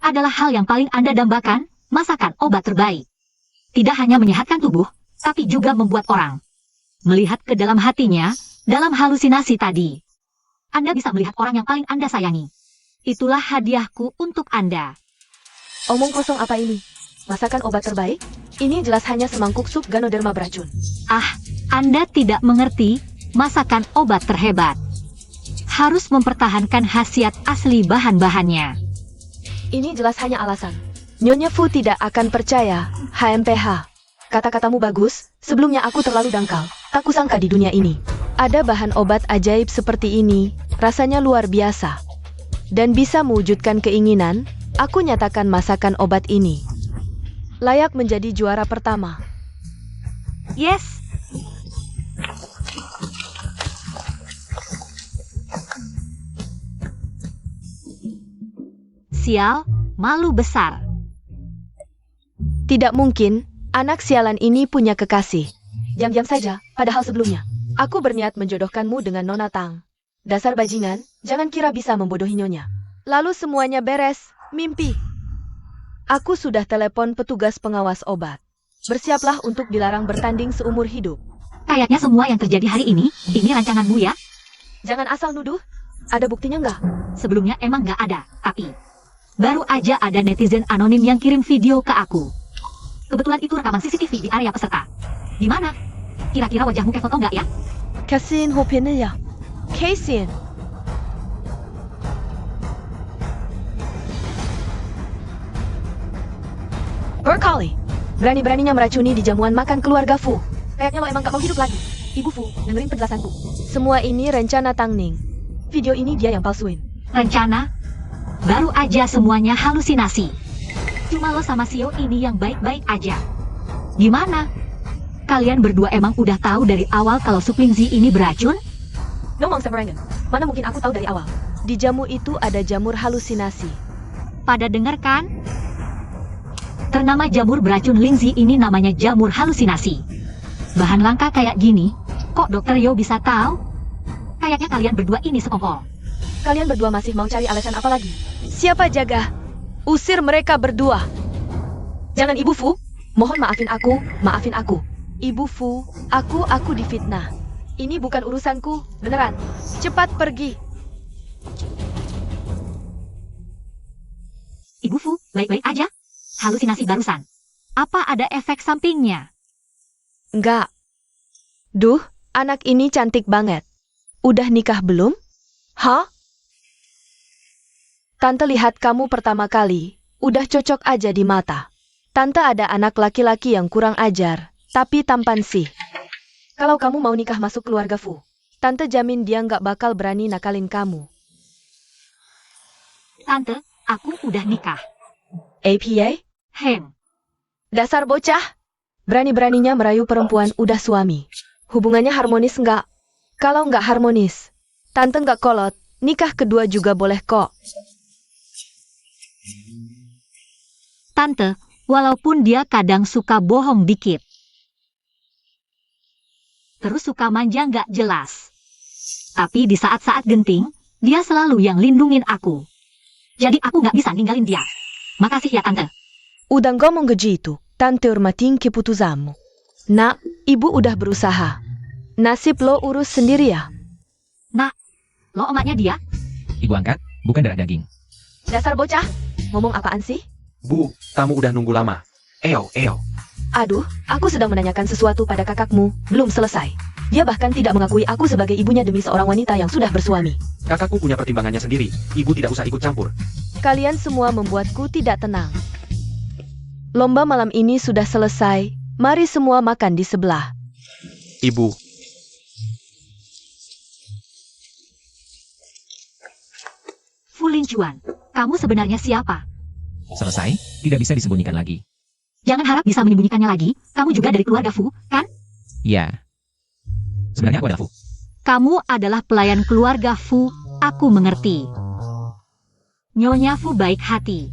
adalah hal yang paling Anda dambakan, masakan obat terbaik. Tidak hanya menyehatkan tubuh, tapi juga membuat orang melihat ke dalam hatinya, dalam halusinasi tadi. Anda bisa melihat orang yang paling Anda sayangi. Itulah hadiahku untuk Anda. Omong kosong apa ini? Masakan obat terbaik? Ini jelas hanya semangkuk sup Ganoderma beracun. Ah, Anda tidak mengerti masakan obat terhebat. Harus mempertahankan khasiat asli bahan-bahannya. Ini jelas hanya alasan. Nyonya Fu tidak akan percaya, HMPH. Kata-katamu bagus, sebelumnya aku terlalu dangkal. Tak kusangka di dunia ini ada bahan obat ajaib seperti ini, rasanya luar biasa. Dan bisa mewujudkan keinginan, aku nyatakan masakan obat ini layak menjadi juara pertama. Yes. Sial, malu besar. Tidak mungkin, anak sialan ini punya kekasih. Diam-diam saja, padahal sebelumnya aku berniat menjodohkanmu dengan Nona Tang. Dasar bajingan, jangan kira bisa membodohi Nyonya. Lalu semuanya beres, mimpi. Aku sudah telepon petugas pengawas obat. Bersiaplah untuk dilarang bertanding seumur hidup. Kayaknya semua yang terjadi hari ini rancanganmu ya? Jangan asal nuduh. Ada buktinya nggak? Sebelumnya emang nggak ada, tapi baru aja ada netizen anonim yang kirim video ke aku. Kebetulan itu rekaman CCTV di area peserta. Di mana? Kira-kira wajahmu kayak foto nggak ya? Kasihin Hopiannya ya. Kasihin. sekali. Berani-beraninya meracuni di jamuan makan keluarga Fu. Kayaknya lo emang gak mau hidup lagi. Ibu Fu, dengerin penjelasanku. Semua ini rencana Tang Ning. Video ini dia yang palsuin. Rencana? Baru aja semuanya halusinasi. Cuma lo sama Sio ini yang baik-baik aja. Gimana? Kalian berdua emang udah tahu dari awal kalau sup Lingzi ini beracun? Ngomong Semerengen, mana mungkin aku tahu dari awal. Di jamu itu ada jamur halusinasi. Pada denger kan? Ternama jamur beracun Lingzi ini namanya jamur halusinasi. Bahan langka kayak gini, kok Dokter Yo bisa tahu? Kayaknya kalian berdua ini sekongkol. Kalian berdua masih mau cari alasan apa lagi? Siapa jaga? Usir mereka berdua. Jangan Ibu Fu, mohon maafin aku. Ibu Fu, aku difitnah. Ini bukan urusanku, beneran. Cepat pergi. Ibu Fu, baik-baik aja? Halusinasi barusan. Apa ada efek sampingnya? Enggak. Duh, anak ini cantik banget. Udah nikah belum? Hah? Tante lihat kamu pertama kali, udah cocok aja di mata. Tante ada anak laki-laki yang kurang ajar, tapi tampan sih. Kalau kamu mau nikah masuk keluarga Fu, Tante jamin dia nggak bakal berani nakalin kamu. Tante, aku udah nikah. APA? Dasar bocah. Berani-beraninya merayu perempuan udah suami. Hubungannya harmonis nggak? Kalau nggak harmonis, Tante nggak kolot, nikah kedua juga boleh kok. Tante, walaupun dia kadang suka bohong dikit. Terus suka manja nggak jelas. Tapi di saat-saat genting, dia selalu yang lindungin aku. Jadi aku nggak bisa ninggalin dia. Makasih ya Tante. Udah ngomong gitu, Tante hormatin keputusanmu. Nak, ibu udah berusaha. Nasib lo urus sendiri ya. Nak, lo omaknya dia? Ibu angkat, bukan darah daging. Dasar bocah, ngomong apaan sih? Bu, tamu udah nunggu lama. Eo. Aduh, aku sedang menanyakan sesuatu pada kakakmu, belum selesai. Dia bahkan tidak mengakui aku sebagai ibunya demi seorang wanita yang sudah bersuami. Kakakku punya pertimbangannya sendiri. Ibu tidak usah ikut campur. Kalian semua membuatku tidak tenang. Lomba malam ini sudah selesai, mari semua makan di sebelah. Ibu. Fu Linjuan, kamu sebenarnya siapa? Selesai, tidak bisa disembunyikan lagi. Jangan harap bisa menyembunyikannya lagi. Kamu juga dari keluarga Fu, kan? Ya. Sebenarnya aku adalah Fu. Kamu adalah pelayan keluarga Fu, aku mengerti. Nyonya Fu baik hati.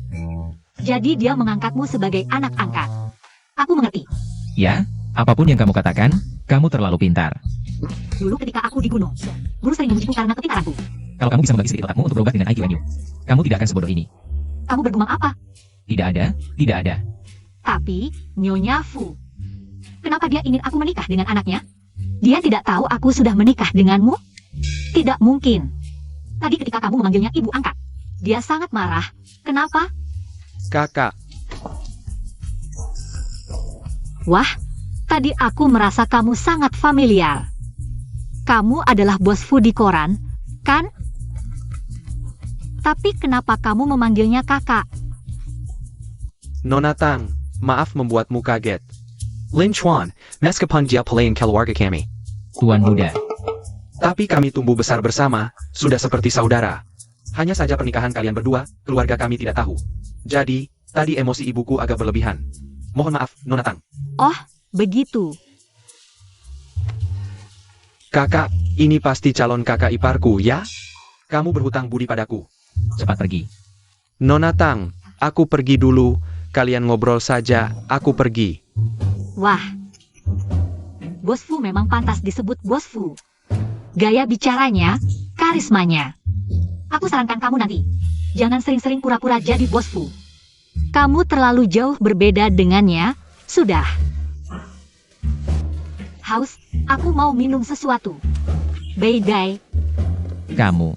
Jadi dia mengangkatmu sebagai anak angkat. Aku mengerti. Ya, apapun yang kamu katakan, kamu terlalu pintar. Dulu ketika aku di gunung, guru sering memujiku karena kepintaranku. Kalau kamu bisa membagi sedikit otakmu untuk berubah dengan IQ NU, kamu tidak akan sebodoh ini. Kamu bergumam apa? Tidak ada. Tapi, Nyonya Fu, kenapa dia ingin aku menikah dengan anaknya? Dia tidak tahu aku sudah menikah denganmu? Tidak mungkin. Tadi ketika kamu memanggilnya ibu angkat, dia sangat marah. Kenapa? Kakak. Wah, tadi aku merasa kamu sangat familiar. Kamu adalah bos Fu di koran, kan? Tapi kenapa kamu memanggilnya kakak? Nona Tang, maaf membuatmu kaget. Lin Chuan, meskipun dia pelayan keluarga kami. Tuan muda, Tapi kami tumbuh besar bersama, sudah seperti saudara. Hanya saja pernikahan kalian berdua, keluarga kami tidak tahu. Jadi, tadi emosi ibuku agak berlebihan. Mohon maaf, Nona Tang. Oh, begitu. Kakak, ini pasti calon kakak iparku, ya? Kamu berhutang budi padaku. cepat pergi. Nona Tang, aku pergi dulu. Kalian ngobrol saja, aku pergi. Wah, Bos Fu memang pantas disebut Bos Fu. Gaya bicaranya, karismanya. Aku sarankan kamu nanti, jangan sering-sering pura-pura jadi Bos Fu. Kamu terlalu jauh berbeda dengannya, sudah. Haus, aku mau minum sesuatu. Beidai. Kamu.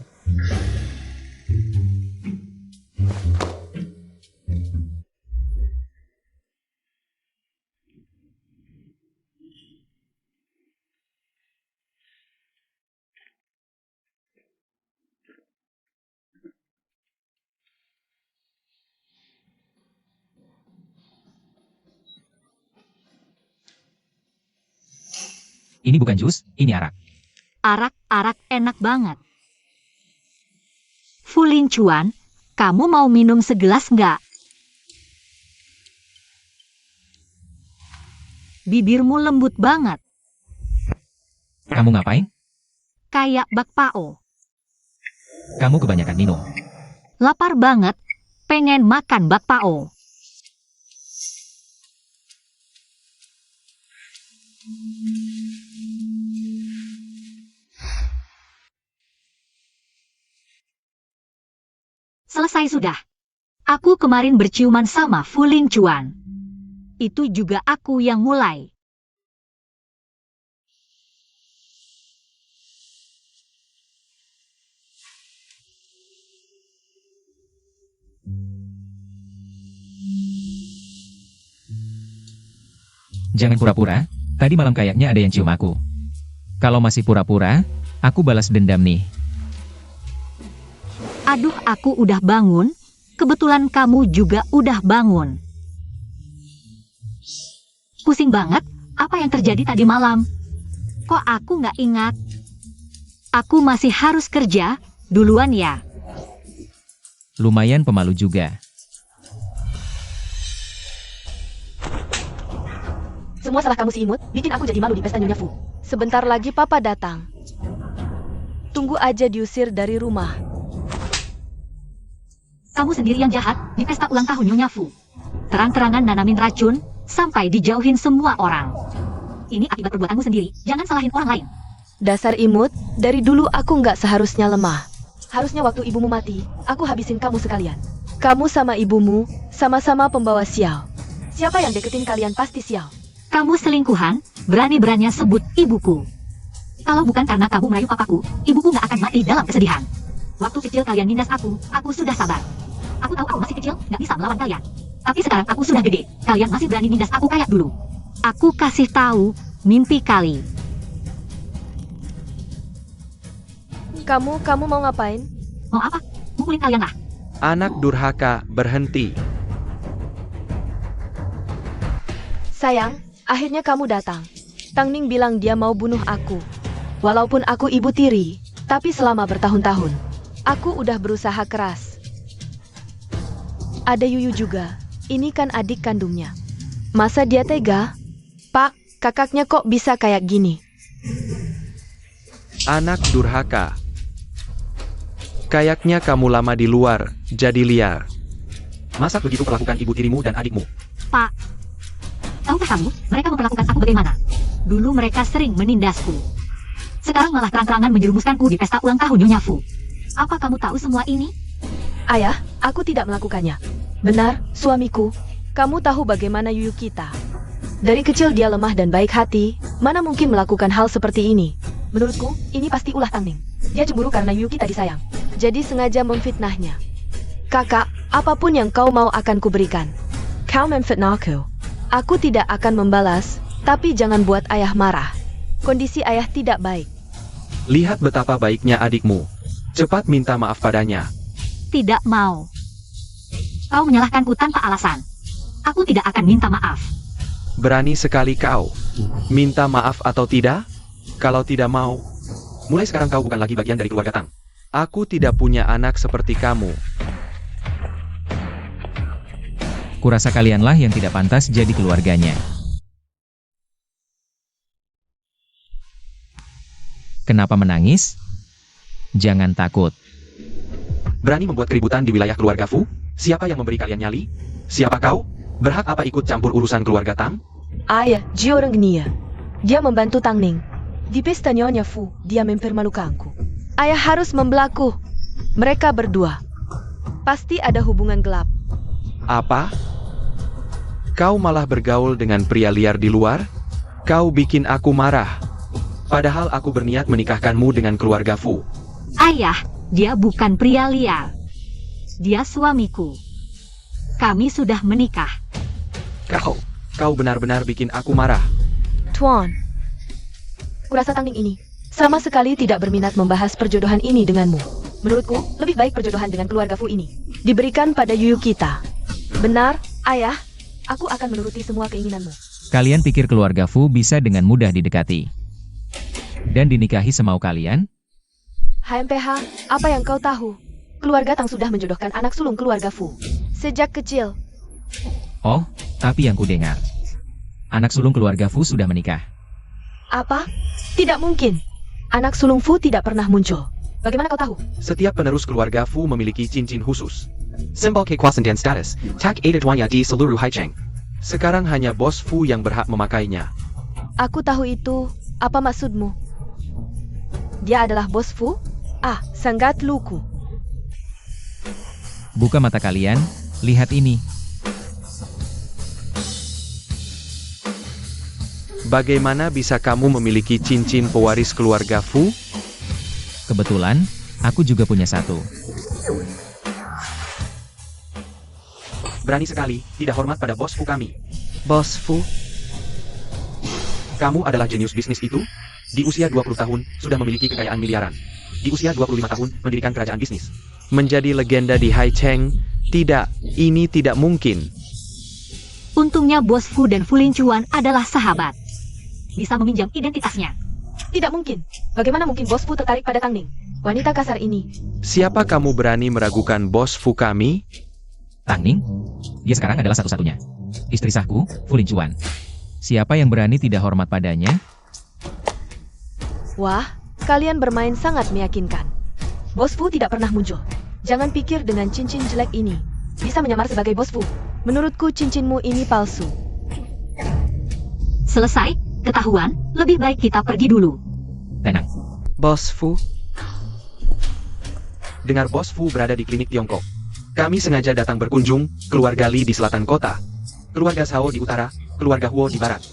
Ini bukan jus, ini arak. Arak-arak enak banget. Fu Lin Chuan, kamu mau minum segelas nggak? Bibirmu lembut banget, Kamu ngapain? kayak bakpao. Kamu kebanyakan minum. Lapar banget, pengen makan bakpao. Selesai sudah. Aku kemarin berciuman sama Fu Lin Chuan. Itu juga aku yang mulai. Jangan pura-pura, tadi malam kayaknya ada yang cium aku. Kalau masih pura-pura, aku balas dendam nih. Aduh, aku udah bangun. Kebetulan kamu juga udah bangun. Pusing banget, apa yang terjadi tadi malam? Kok aku nggak ingat? Aku masih harus kerja, duluan ya. Lumayan pemalu juga. Semua salah kamu si imut, bikin aku jadi malu di pesta Nyonya Fu. Sebentar lagi papa datang. Tunggu aja diusir dari rumah. Kamu sendiri yang jahat di pesta ulang tahun Nyonya Fu. Terang-terangan nanamin racun, sampai dijauhin semua orang. Ini akibat perbuatanmu sendiri, jangan salahin orang lain. Dasar imut, dari dulu aku nggak seharusnya lemah. Harusnya waktu ibumu mati, aku habisin kamu sekalian. Kamu sama ibumu, sama-sama pembawa sial. Siapa yang deketin kalian pasti sial. Kamu selingkuhan, berani-beraninya sebut ibuku. Kalau bukan karena kamu merayu papaku, ibuku nggak akan mati dalam kesedihan. Waktu kecil kalian nindas aku sudah sabar. Aku tahu aku masih kecil, nggak bisa melawan kalian. Tapi sekarang aku sudah gede, kalian masih berani nindas aku kayak dulu. Aku kasih tahu, mimpi kali. Kamu mau ngapain? Mau apa? Mukulin kalian lah. Anak durhaka, berhenti. Sayang, akhirnya kamu datang. Tang Ning bilang dia mau bunuh aku. Walaupun aku ibu tiri, tapi selama bertahun-tahun, aku udah berusaha keras. Ada Yuyu juga, ini kan adik kandungnya. Masa dia tega? Pak, kakaknya kok bisa kayak gini? Anak durhaka. Kayaknya kamu lama di luar, jadi liar. Masa begitu perlakukan ibu tirimu dan adikmu? Pak, tahukah kamu, mereka memperlakukan aku bagaimana? Dulu mereka sering menindasku. Sekarang malah terang-terangan menjerumuskanku di pesta ulang tahun Nyonya Fu. Apa kamu tahu semua ini? Ayah, aku tidak melakukannya. Benar, suamiku. Kamu tahu bagaimana Yuyu kita. Dari kecil dia lemah dan baik hati, mana mungkin melakukan hal seperti ini. Menurutku, ini pasti ulah Tang Ning. Dia cemburu karena Yuyu kita disayang. Jadi sengaja memfitnahnya. Kakak, apapun yang kau mau akan kuberikan. Kau memfitnahku. Aku tidak akan membalas, tapi jangan buat ayah marah. Kondisi ayah tidak baik. Lihat betapa baiknya adikmu. Cepat minta maaf padanya. Tidak mau. Kau menyalahkanku tanpa alasan. Aku tidak akan minta maaf. Berani sekali kau. Minta maaf atau tidak? Kalau tidak mau, mulai sekarang kau bukan lagi bagian dari keluarga Tang. Aku tidak punya anak seperti kamu. Kurasa kalianlah yang tidak pantas jadi keluarganya. Kenapa menangis? Jangan takut. Berani membuat keributan di wilayah keluarga Fu? Siapa yang memberi kalian nyali? Siapa kau? Berhak apa ikut campur urusan keluarga Tang? Ayah, dia orang genia. Dia membantu Tang Ning. Di pesta Nyonya Fu, dia mempermalukanku. Ayah harus membelaku. Mereka berdua. Pasti ada hubungan gelap. Apa? Kau malah bergaul dengan pria liar di luar? Kau bikin aku marah. Padahal aku berniat menikahkanmu dengan keluarga Fu. Ayah, dia bukan pria liar. Dia suamiku. Kami sudah menikah. Kau benar-benar bikin aku marah. Tuan, kurasa Tang Ning ini sama sekali tidak berminat membahas perjodohan ini denganmu. Menurutku, lebih baik perjodohan dengan keluarga Fu ini diberikan pada Yuyu kita. Benar, ayah. Aku akan menuruti semua keinginanmu. Kalian pikir keluarga Fu bisa dengan mudah didekati. dan dinikahi semau kalian? HMPH, apa yang kau tahu? Keluarga Tang sudah menjodohkan anak sulung keluarga Fu. Sejak kecil. Oh, tapi yang kudengar, anak sulung keluarga Fu sudah menikah. Apa? Tidak mungkin. Anak sulung Fu tidak pernah muncul. Bagaimana kau tahu? Setiap penerus keluarga Fu memiliki cincin khusus. Simbol kekuasaan dan status. Tak ada duanya di seluruh Haicheng. Sekarang hanya bos Fu yang berhak memakainya. Aku tahu itu. Apa maksudmu? Dia adalah bos Fu? Ah, sangat lucu. Buka mata kalian, lihat ini. Bagaimana bisa kamu memiliki cincin pewaris keluarga Fu? Kebetulan, aku juga punya satu. Berani sekali, tidak hormat pada bos Fu kami. Bos Fu? Kamu adalah jenius bisnis itu? Di usia 20 tahun, sudah memiliki kekayaan miliaran. Di usia 25 tahun, mendirikan kerajaan bisnis. Menjadi legenda di Haicheng? Tidak, ini tidak mungkin. Untungnya bos Fu dan Fu Lincuan adalah sahabat. Bisa meminjam identitasnya. Tidak mungkin. Bagaimana mungkin bos Fu tertarik pada Tang Ning? Wanita kasar ini. Siapa kamu berani meragukan bos Fu kami? Tang Ning? Dia sekarang adalah satu-satunya istri sahku, Fu Lincuan. Siapa yang berani tidak hormat padanya? Wah, kalian bermain sangat meyakinkan. Bos Fu tidak pernah muncul. Jangan pikir dengan cincin jelek ini bisa menyamar sebagai bos Fu. Menurutku cincinmu ini palsu. Selesai, ketahuan, lebih baik kita pergi dulu. Tenang. Bos Fu? Dengar bos Fu berada di klinik Tiongkok. Kami sengaja datang berkunjung, keluarga Li di selatan kota, keluarga Shao di utara, keluarga Huo di barat,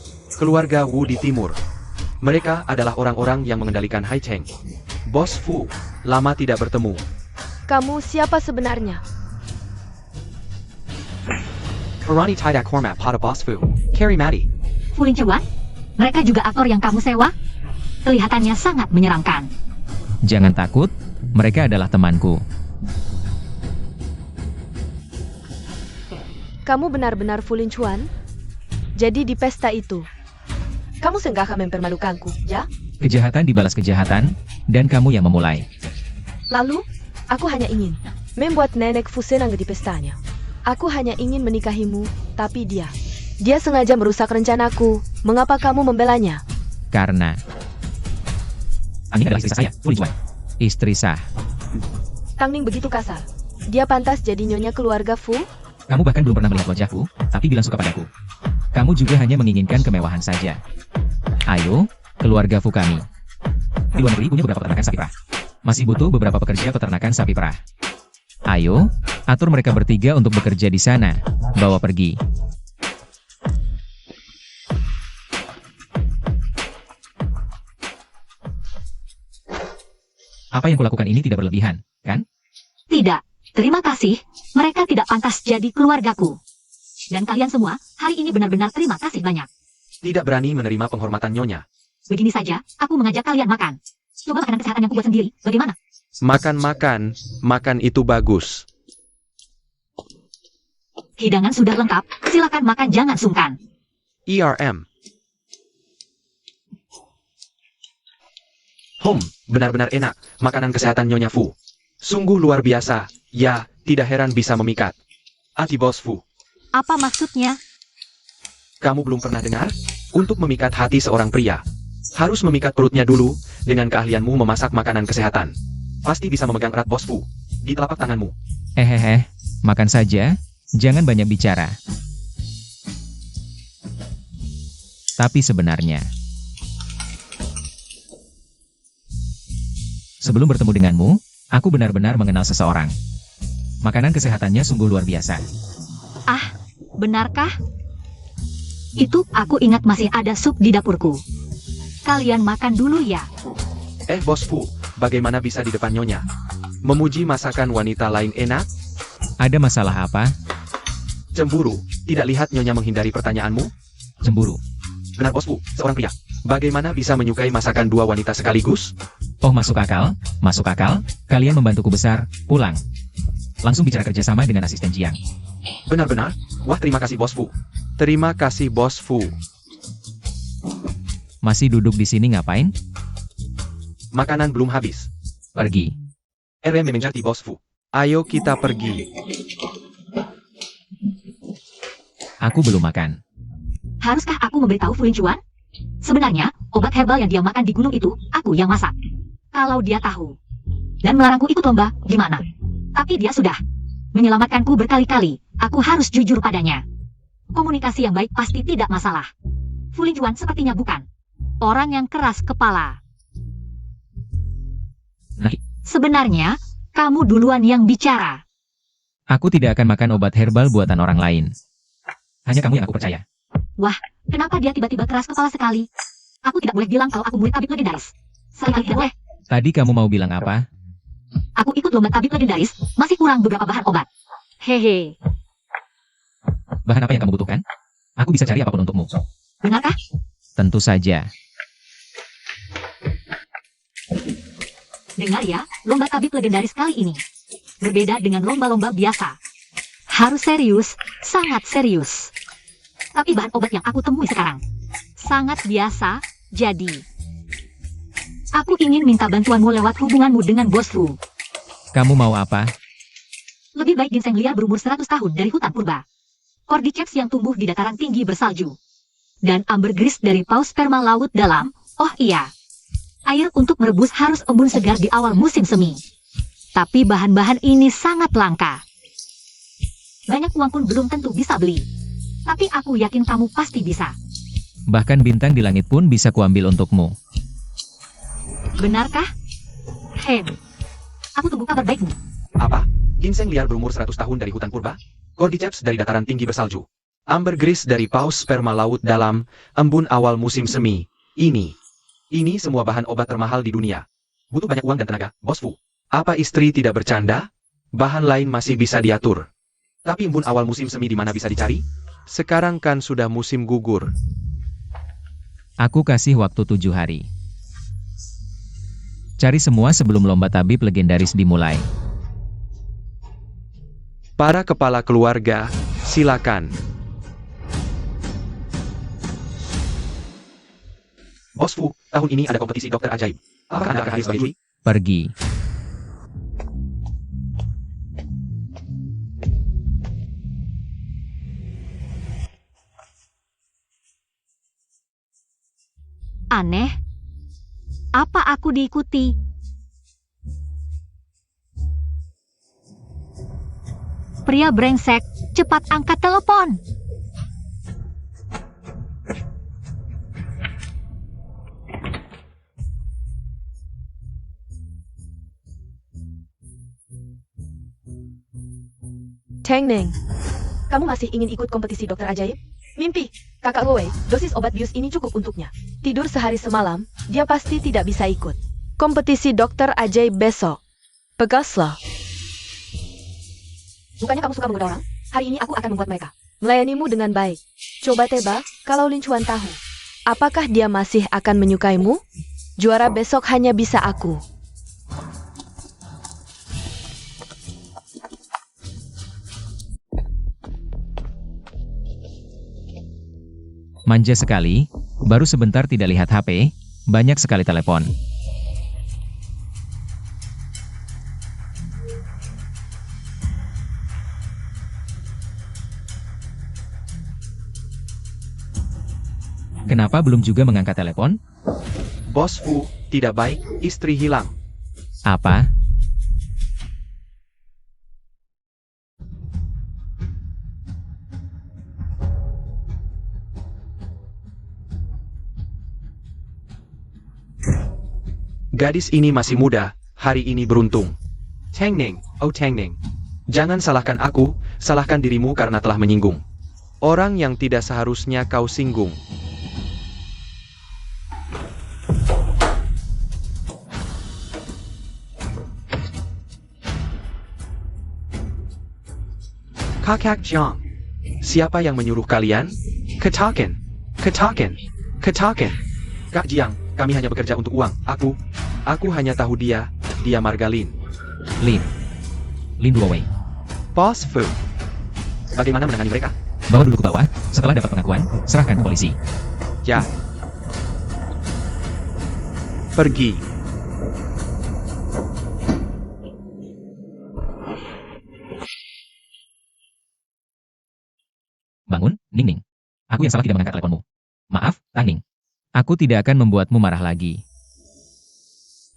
keluarga Wu di timur. Mereka adalah orang-orang yang mengendalikan Haicheng. Bos Fu, lama tidak bertemu. Kamu siapa sebenarnya? Karani tidak hormat pada bos Fu. Carrie Mati. Fu Lincuan? Mereka juga aktor yang kamu sewa? Kelihatannya sangat menyeramkan. Jangan takut, mereka adalah temanku. Kamu benar-benar Fu Lincuan? Jadi di pesta itu, kamu sengaja mempermalukanku, ya? Kejahatan dibalas kejahatan, dan kamu yang memulai. Lalu, aku hanya ingin membuat nenek Fu senang di pestanya. Aku hanya ingin menikahimu, tapi dia sengaja merusak rencanaku. Mengapa kamu membelanya? Karena Tang Ning adalah istri sah saya, Fu Lincuan. Istri sah. Tang Ning begitu kasar. Dia pantas jadi nyonya keluarga Fu? Kamu bahkan belum pernah melihat wajahku, tapi bilang suka padaku. Kamu juga hanya menginginkan kemewahan saja. Ayo, keluarga Fu kami. Di luar negeri punya beberapa peternakan sapi perah. Masih butuh beberapa pekerja peternakan sapi perah. Ayo, atur mereka bertiga untuk bekerja di sana. Bawa pergi. Apa yang kulakukan ini tidak berlebihan, kan? Tidak, terima kasih. Mereka tidak pantas jadi keluargaku. Dan kalian semua, hari ini benar-benar terima kasih banyak. Tidak berani menerima penghormatan nyonya. Begini saja, aku mengajak kalian makan. Coba makanan kesehatan yang kubuat sendiri, bagaimana? Makan itu bagus. Hidangan sudah lengkap, silakan makan jangan sungkan. ERM. Benar-benar enak, makanan kesehatan Nyonya Fu. Sungguh luar biasa, ya, tidak heran bisa memikat. Hati bos Fu. Apa maksudnya? Kamu belum pernah dengar? Untuk memikat hati seorang pria, harus memikat perutnya dulu, dengan keahlianmu memasak makanan kesehatan. Pasti bisa memegang erat bos Fu, di telapak tanganmu. Makan saja, jangan banyak bicara. Tapi sebenarnya, sebelum bertemu denganmu, aku benar-benar mengenal seseorang. Makanan kesehatannya sungguh luar biasa. Ah, benarkah? Itu aku ingat masih ada sup di dapurku. Kalian makan dulu ya. Bos Fu, bagaimana bisa di depan Nyonya? Memuji masakan wanita lain enak? Ada masalah apa? Cemburu, tidak lihat Nyonya menghindari pertanyaanmu? Cemburu. Benar bos Fu, seorang pria. Bagaimana bisa menyukai masakan dua wanita sekaligus? Oh, masuk akal, masuk akal. Kalian membantuku besar, pulang. Langsung bicara kerjasama dengan asisten Jiang. Benar-benar? Wah, terima kasih bos Fu. Terima kasih bos Fu. Masih duduk di sini ngapain? Makanan belum habis. Pergi. RM menjadi Bos Fu. Ayo kita pergi. Aku belum makan. Haruskah aku memberitahu Fu Lingchuan? Sebenarnya, obat herbal yang dia makan di gunung itu, aku yang masak. Kalau dia tahu dan melarangku ikut lomba, gimana? Tapi dia sudah menyelamatkanku berkali-kali. Aku harus jujur padanya. Komunikasi yang baik pasti tidak masalah. Fu Lingchuan sepertinya bukan orang yang keras kepala. Nah, Sebenarnya, kamu duluan yang bicara. aku tidak akan makan obat herbal buatan orang lain. Hanya kamu yang aku percaya. Kenapa dia tiba-tiba keras kepala sekali? Aku tidak boleh bilang kalau aku murid tabib legendaris. Sekali tidak boleh. Tadi kamu mau bilang apa? Aku ikut lomba tabib legendaris, masih kurang beberapa bahan obat. Hehe, Bahan apa yang kamu butuhkan? Aku bisa cari apapun untukmu. benarkah? Tentu saja. Dengar ya, lomba tabib legendaris kali ini berbeda dengan lomba-lomba biasa. Harus serius, sangat serius. Tapi bahan obat yang aku temui sekarang sangat biasa, jadi aku ingin minta bantuanmu lewat hubunganmu dengan Bos Fu. Kamu mau apa? Lebih baik ginseng liar berumur 100 tahun dari hutan purba. Cordyceps yang tumbuh di dataran tinggi bersalju. Dan ambergris dari paus sperma laut dalam. Oh iya. Air untuk merebus harus embun segar di awal musim semi. Tapi bahan-bahan ini sangat langka. Banyak uang pun belum tentu bisa beli. Tapi aku yakin kamu pasti bisa. Bahkan bintang di langit pun bisa kuambil untukmu. Benarkah? Aku tunggu kabar baikmu. Apa? Ginseng liar berumur 100 tahun dari hutan purba? Cordyceps dari dataran tinggi bersalju? Ambergris dari paus sperma laut dalam, embun awal musim semi. Ini semua bahan obat termahal di dunia. Butuh banyak uang dan tenaga, Bos Fu. Apa istri tidak bercanda? Bahan lain masih bisa diatur. Tapi embun awal musim semi di mana bisa dicari? Sekarang kan sudah musim gugur. Aku kasih waktu 7 hari. Cari semua sebelum lomba tabib legendaris dimulai. Para kepala keluarga, silakan. Bos Fu, tahun ini ada kompetisi dokter ajaib. Apakah Anda akan hadir sebagai juri? Pergi. Aneh. Apa aku diikuti? Pria brengsek, cepat angkat telepon. Teng Neng, kamu masih ingin ikut kompetisi dokter ajaib? Mimpi, kakak Loe, dosis obat bius ini cukup untuknya. Tidur sehari semalam, dia pasti tidak bisa ikut. Kompetisi dokter ajaib besok. Pegaslah. Bukannya kamu suka menggoda orang? Hari ini aku akan membuat mereka melayanimu dengan baik. Coba tebak, kalau Lingchuan tahu, apakah dia masih akan menyukaimu? Juara besok hanya bisa aku. Manja sekali, baru sebentar tidak lihat HP, banyak sekali telepon. Kenapa belum juga mengangkat telepon? Bos Fu, tidak baik, istri hilang. Apa? Gadis ini masih muda, hari ini beruntung. Teng Neng, oh Teng Neng. Jangan salahkan aku, salahkan dirimu karena telah menyinggung orang yang tidak seharusnya kau singgung. Kakak Jiang, siapa yang menyuruh kalian? Katakan, katakan, katakan. Kak Jiang, kami hanya bekerja untuk uang. Aku hanya tahu dia Margalin. Lin Duowei. Bos Fu. Bagaimana menangani mereka? Bawa dulu ke bawah, setelah dapat pengakuan, serahkan ke polisi. Ya. Pergi. Bangun, Ning Ning. Aku yang salah tidak mengangkat teleponmu. Maaf, Tang Ning. Aku tidak akan membuatmu marah lagi.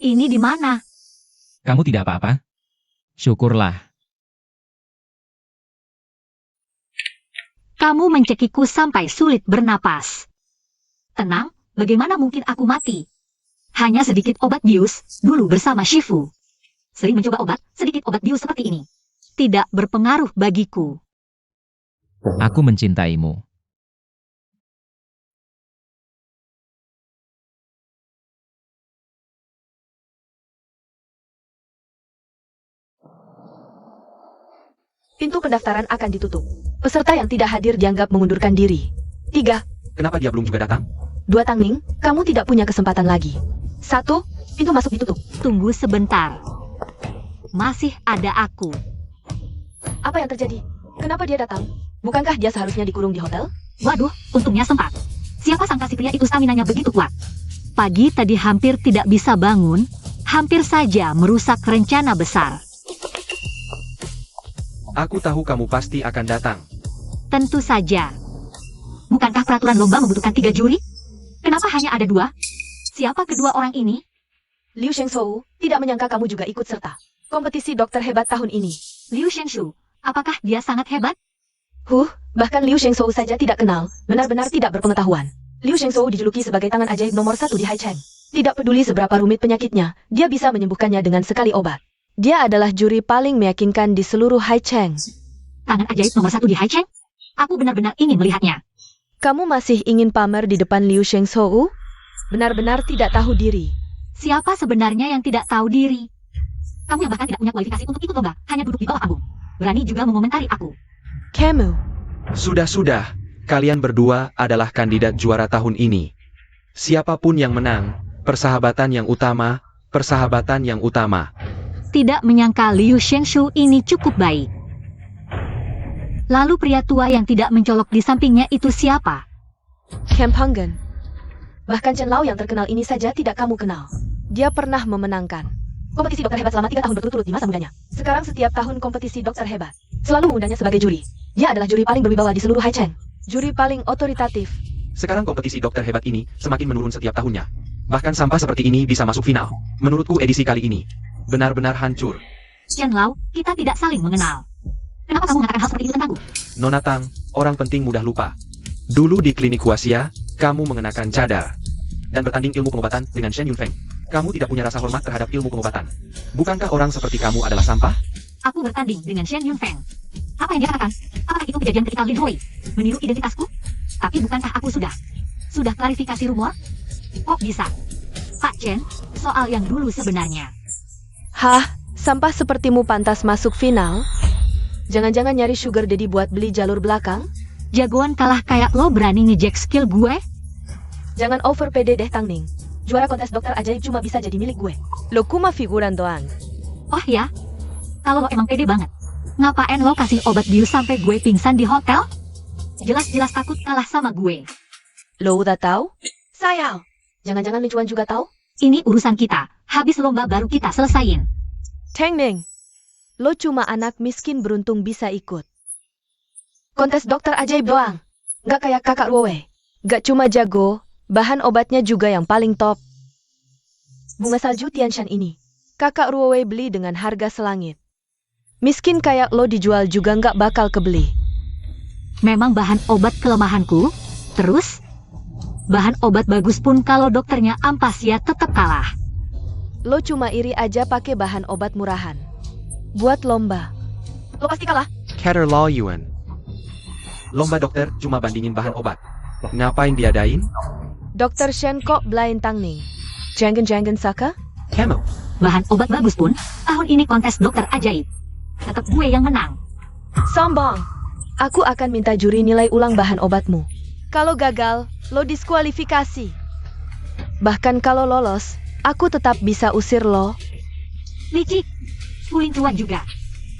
Ini di mana? Kamu tidak apa-apa? Syukurlah. Kamu mencekiku sampai sulit bernapas. Tenang, bagaimana mungkin aku mati? Hanya sedikit obat bius, dulu bersama Shifu. Sering mencoba obat, sedikit obat bius seperti ini. Tidak berpengaruh bagiku. Aku mencintaimu. Pintu pendaftaran akan ditutup. Peserta yang tidak hadir dianggap mengundurkan diri. 3, Kenapa dia belum juga datang? 2 Tang Ning, kamu tidak punya kesempatan lagi. 1, pintu masuk ditutup. Tunggu sebentar. Masih ada aku. Apa yang terjadi? Kenapa dia datang? Bukankah dia seharusnya dikurung di hotel? Waduh, untungnya sempat. Siapa sangka si pria itu staminanya begitu kuat. Pagi tadi hampir tidak bisa bangun, hampir saja merusak rencana besar. Aku tahu kamu pasti akan datang. Tentu saja. Bukankah peraturan lomba membutuhkan 3 juri? Kenapa hanya ada 2? Siapa kedua orang ini? Liu Shengsou, tidak menyangka kamu juga ikut serta kompetisi dokter hebat tahun ini. Liu Shengshu, apakah dia sangat hebat? Bahkan Liu Shengsou saja tidak kenal, benar-benar tidak berpengetahuan. Liu Shengsou dijuluki sebagai tangan ajaib nomor 1 di Haicheng. Tidak peduli seberapa rumit penyakitnya, dia bisa menyembuhkannya dengan sekali obat. Dia adalah juri paling meyakinkan di seluruh Haicheng. Tangan ajaib nomor 1 di Haicheng? Aku benar-benar ingin melihatnya. Kamu masih ingin pamer di depan Liu Shengsou? Benar-benar tidak tahu diri. Siapa sebenarnya yang tidak tahu diri? Kamu yang bahkan tidak punya kualifikasi untuk ikut lomba, hanya duduk di bawah panggung. Berani juga mengomentari aku. Kamu. Sudah, kalian berdua adalah kandidat juara tahun ini. Siapapun yang menang, persahabatan yang utama, persahabatan yang utama. Tidak menyangka Liu Shengshu ini cukup baik. Lalu pria tua yang tidak mencolok di sampingnya itu siapa? Camp Honggen. Bahkan Chen Lao yang terkenal ini saja tidak kamu kenal. Dia pernah memenangkan kompetisi dokter hebat selama 3 tahun berturut-turut di masa mudanya. Sekarang setiap tahun kompetisi dokter hebat selalu mengundangnya sebagai juri. Dia adalah juri paling berwibawa di seluruh Haicheng. Juri paling otoritatif. Sekarang kompetisi dokter hebat ini semakin menurun setiap tahunnya. Bahkan sampah seperti ini bisa masuk final. Menurutku edisi kali ini benar-benar hancur. Chen Lao, kita tidak saling mengenal. Kenapa kamu mengatakan hal seperti itu tentangku? Nona Tang, orang penting mudah lupa. Dulu di klinik Huaxia, kamu mengenakan cadar dan bertanding ilmu pengobatan dengan Shen Yunfeng. Kamu tidak punya rasa hormat terhadap ilmu pengobatan. Bukankah orang seperti kamu adalah sampah? Aku bertanding dengan Shen Yunfeng. Apa yang dia katakan? Apakah itu kejadian ketika Lin Hui meniru identitasku? Tapi bukankah aku sudah klarifikasi rumor? Kok bisa? Pak Chen, soal yang dulu sebenarnya. Hah, sampah sepertimu pantas masuk final? Jangan-jangan nyari sugar daddy buat beli jalur belakang? Jagoan kalah kayak lo berani ngejek skill gue? Jangan over pede deh Tang Ning. Juara kontes dokter ajaib cuma bisa jadi milik gue. Lo cuma figuran doang. Oh ya? Kalau lo emang pede banget, ngapain lo kasih obat bius sampai gue pingsan di hotel? Jelas-jelas takut kalah sama gue. Lo udah tahu? Sayang. Jangan-jangan Lincuan juga tahu? Ini urusan kita. Habis lomba baru kita selesain. Tang Ning. Lo cuma anak miskin beruntung bisa ikut kontes dokter ajaib doang. Gak kayak kakak Ruowe. Gak cuma jago, bahan obatnya juga yang paling top. Bunga salju Tianshan ini, kakak Ruowe beli dengan harga selangit. Miskin kayak lo dijual juga gak bakal kebeli. Memang bahan obat kelemahanku. Terus, bahan obat bagus pun kalau dokternya ampas ya tetap kalah. Lo cuma iri aja pakai bahan obat murahan. Buat lomba, lo pasti kalah. Cater Law Yuan. Lomba dokter cuma bandingin bahan obat. Ngapain diadain? Dokter Shen kok blind Tang Ning? Jangan Saka? Camel. Bahan obat bagus pun, tahun ini kontes dokter ajaib. Tetap gue yang menang. Sombong. Aku akan minta juri nilai ulang bahan obatmu. Kalau gagal, lo diskualifikasi. Bahkan kalau lolos, aku tetap bisa usir lo. Licik. Kulin cuan juga.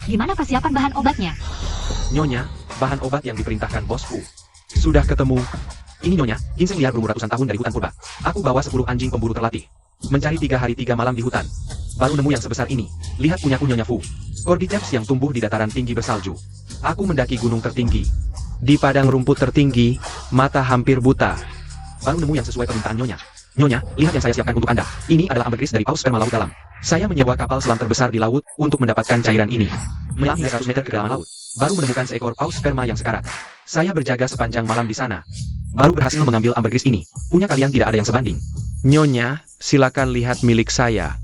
Gimana persiapan bahan obatnya? Nyonya, bahan obat yang diperintahkan bosku. Sudah ketemu. Ini Nyonya, ginseng liar berumur ratusan tahun dari hutan purba. Aku bawa 10 anjing pemburu terlatih. Mencari 3 hari 3 malam di hutan. Baru nemu yang sebesar ini. Lihat punyaku Nyonya Fu. Cordyceps yang tumbuh di dataran tinggi bersalju. Aku mendaki gunung tertinggi. Di padang rumput tertinggi, mata hampir buta. Baru nemu yang sesuai permintaan Nyonya. Nyonya, lihat yang saya siapkan untuk Anda. Ini adalah ambergris dari paus sperma laut dalam. Saya menyewa kapal selam terbesar di laut untuk mendapatkan cairan ini. Menyelam hingga 100 meter ke dalam laut. Baru menemukan seekor paus sperma yang sekarat. Saya berjaga sepanjang malam di sana. Baru berhasil mengambil ambergris ini. Punya kalian tidak ada yang sebanding. Nyonya, silakan lihat milik saya.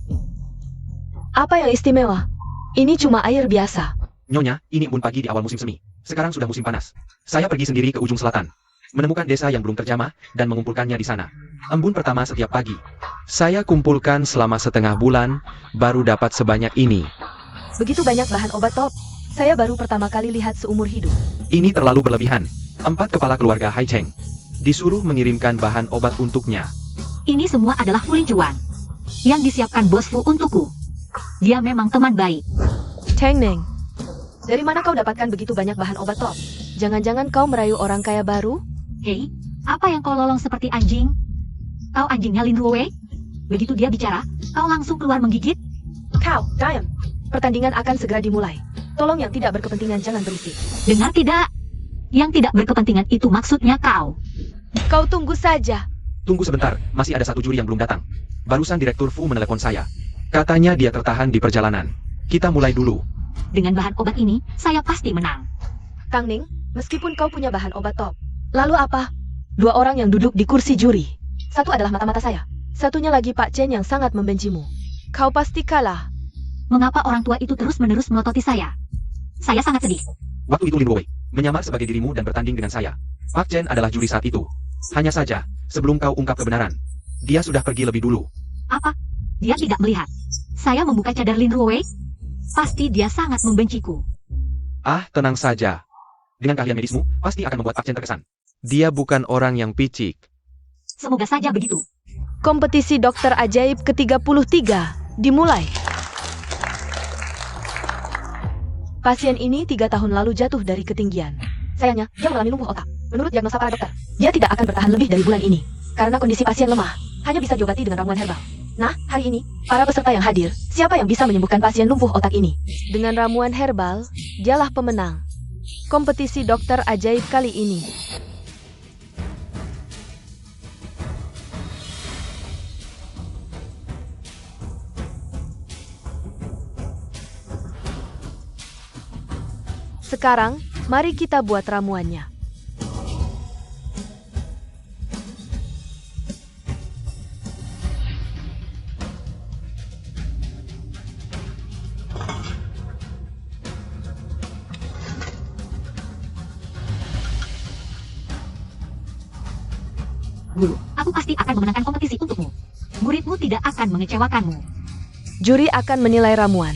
Apa yang istimewa? Ini cuma air biasa. Nyonya, ini embun pagi di awal musim semi. Sekarang sudah musim panas. Saya pergi sendiri ke ujung selatan. Menemukan desa yang belum terjamah, dan mengumpulkannya di sana. Embun pertama setiap pagi. Saya kumpulkan selama setengah bulan, baru dapat sebanyak ini. Begitu banyak bahan obat top. Saya baru pertama kali lihat seumur hidup. Ini terlalu berlebihan. 4 kepala keluarga Hai Cheng disuruh mengirimkan bahan obat untuknya. Ini semua adalah Fu Linjuan yang disiapkan Bos Fu untukku. Dia memang teman baik. Cheng Neng, dari mana kau dapatkan begitu banyak bahan obat top? Jangan-jangan kau merayu orang kaya baru? Hei, apa yang kau lolong seperti anjing? Kau anjingnya Lin Ruwei? Begitu dia bicara, kau langsung keluar menggigit? Kau, diam. Pertandingan akan segera dimulai. Tolong yang tidak berkepentingan jangan berisik. Dengar tidak? Yang tidak berkepentingan itu maksudnya kau. Kau tunggu saja. Tunggu sebentar, masih ada satu juri yang belum datang. Barusan Direktur Fu menelepon saya. Katanya dia tertahan di perjalanan. Kita mulai dulu. Dengan bahan obat ini, saya pasti menang. Tang Ning, meskipun kau punya bahan obat top, lalu apa? 2 orang yang duduk di kursi juri. Satu adalah mata-mata saya. Satunya lagi Pak Chen yang sangat membencimu. Kau pasti kalah. Mengapa orang tua itu terus-menerus melototi saya? Saya sangat sedih. Waktu itu Lin Ruwei menyamar sebagai dirimu dan bertanding dengan saya. Pak Chen adalah juri saat itu. Hanya saja, sebelum kau ungkap kebenaran, dia sudah pergi lebih dulu. Apa? Dia tidak melihat. Saya membuka cadar Lin Ruwei? Pasti dia sangat membenciku. Ah, tenang saja. Dengan keahlian medismu, pasti akan membuat Pak Chen terkesan. Dia bukan orang yang picik. Semoga saja begitu. Kompetisi dokter ajaib ke-33 dimulai. Pasien ini 3 tahun lalu jatuh dari ketinggian. Sayangnya, dia mengalami lumpuh otak. Menurut diagnosa para dokter, dia tidak akan bertahan lebih dari bulan ini. Karena kondisi pasien lemah, hanya bisa diobati dengan ramuan herbal. Nah, hari ini, para peserta yang hadir, siapa yang bisa menyembuhkan pasien lumpuh otak ini? Dengan ramuan herbal, dialah pemenang kompetisi dokter ajaib kali ini. Sekarang, mari kita buat ramuannya. Guru, aku pasti akan memenangkan kompetisi untukmu. Muridmu tidak akan mengecewakanmu. Juri akan menilai ramuan.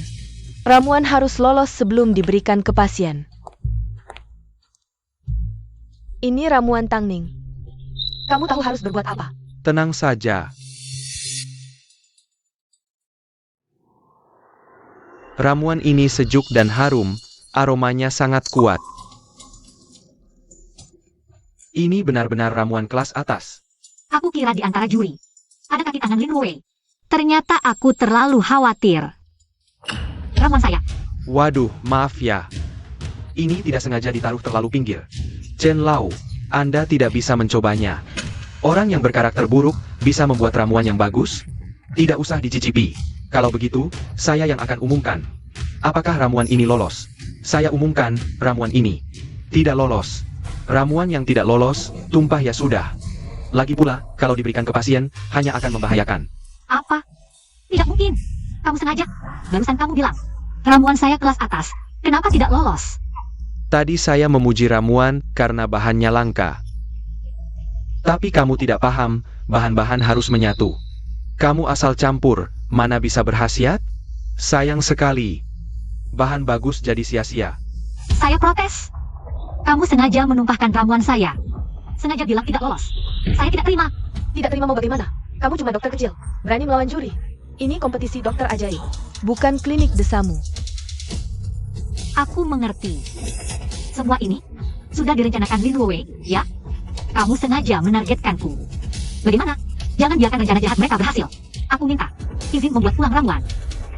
Ramuan harus lolos sebelum diberikan ke pasien. Ini ramuan Tang Ning. Kamu tahu harus berbuat apa? Tenang saja. Ramuan ini sejuk dan harum, aromanya sangat kuat. Ini benar-benar ramuan kelas atas. Aku kira di antara juri ada kaki tangan Lin Ruwei. Ternyata aku terlalu khawatir. Ramuan saya. Waduh, maaf ya. Ini tidak sengaja ditaruh terlalu pinggir. Chen Lao, Anda tidak bisa mencobanya. Orang yang berkarakter buruk bisa membuat ramuan yang bagus? Tidak usah dicicipi. Kalau begitu, saya yang akan umumkan. Apakah ramuan ini lolos? Saya umumkan, ramuan ini tidak lolos. Ramuan yang tidak lolos, tumpah ya sudah. Lagi pula, kalau diberikan ke pasien, hanya akan membahayakan. Apa? Tidak mungkin. Kamu sengaja. Barusan kamu bilang, ramuan saya kelas atas. Kenapa tidak lolos? Tadi saya memuji ramuan karena bahannya langka. Tapi kamu tidak paham, bahan-bahan harus menyatu. Kamu asal campur, mana bisa berkhasiat? Sayang sekali. Bahan bagus jadi sia-sia. Saya protes. Kamu sengaja menumpahkan ramuan saya. Sengaja bilang tidak lolos. Saya tidak terima. Tidak terima mau bagaimana? Kamu cuma dokter kecil, berani melawan juri. Ini kompetisi dokter ajaib, bukan klinik desamu. Aku mengerti. Semua ini sudah direncanakan Lin Ruwei, ya? Kamu sengaja menargetkanku. Bagaimana? Jangan biarkan rencana jahat mereka berhasil. Aku minta izin membuat ulang ramuan.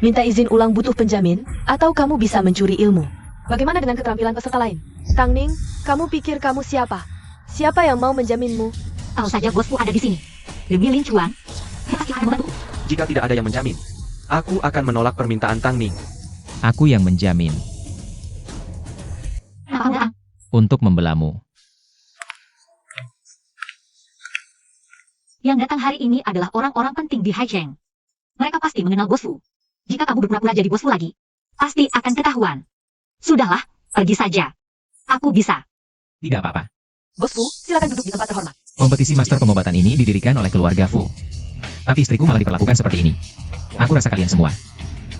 Minta izin ulang butuh penjamin, atau kamu bisa mencuri ilmu? Bagaimana dengan keterampilan peserta lain? Tang Ning, kamu pikir kamu siapa? Siapa yang mau menjaminmu? Tahu saja bosku ada di sini. Demi Lin Chuan, dia pasti akan membantu. Jika tidak ada yang menjamin, aku akan menolak permintaan Tang Ning. Aku yang menjamin Kenapa enggak? untuk membelamu. Yang datang hari ini adalah orang-orang penting di Haicheng. Mereka pasti mengenal bosku. Jika kamu berpura-pura jadi bosku lagi, pasti akan ketahuan. Sudahlah, pergi saja. Aku bisa. Tidak apa-apa. Bosku, silakan duduk di tempat terhormat. Kompetisi master pengobatan ini didirikan oleh keluarga Fu. Tapi istriku malah diperlakukan seperti ini. Aku rasa kalian semua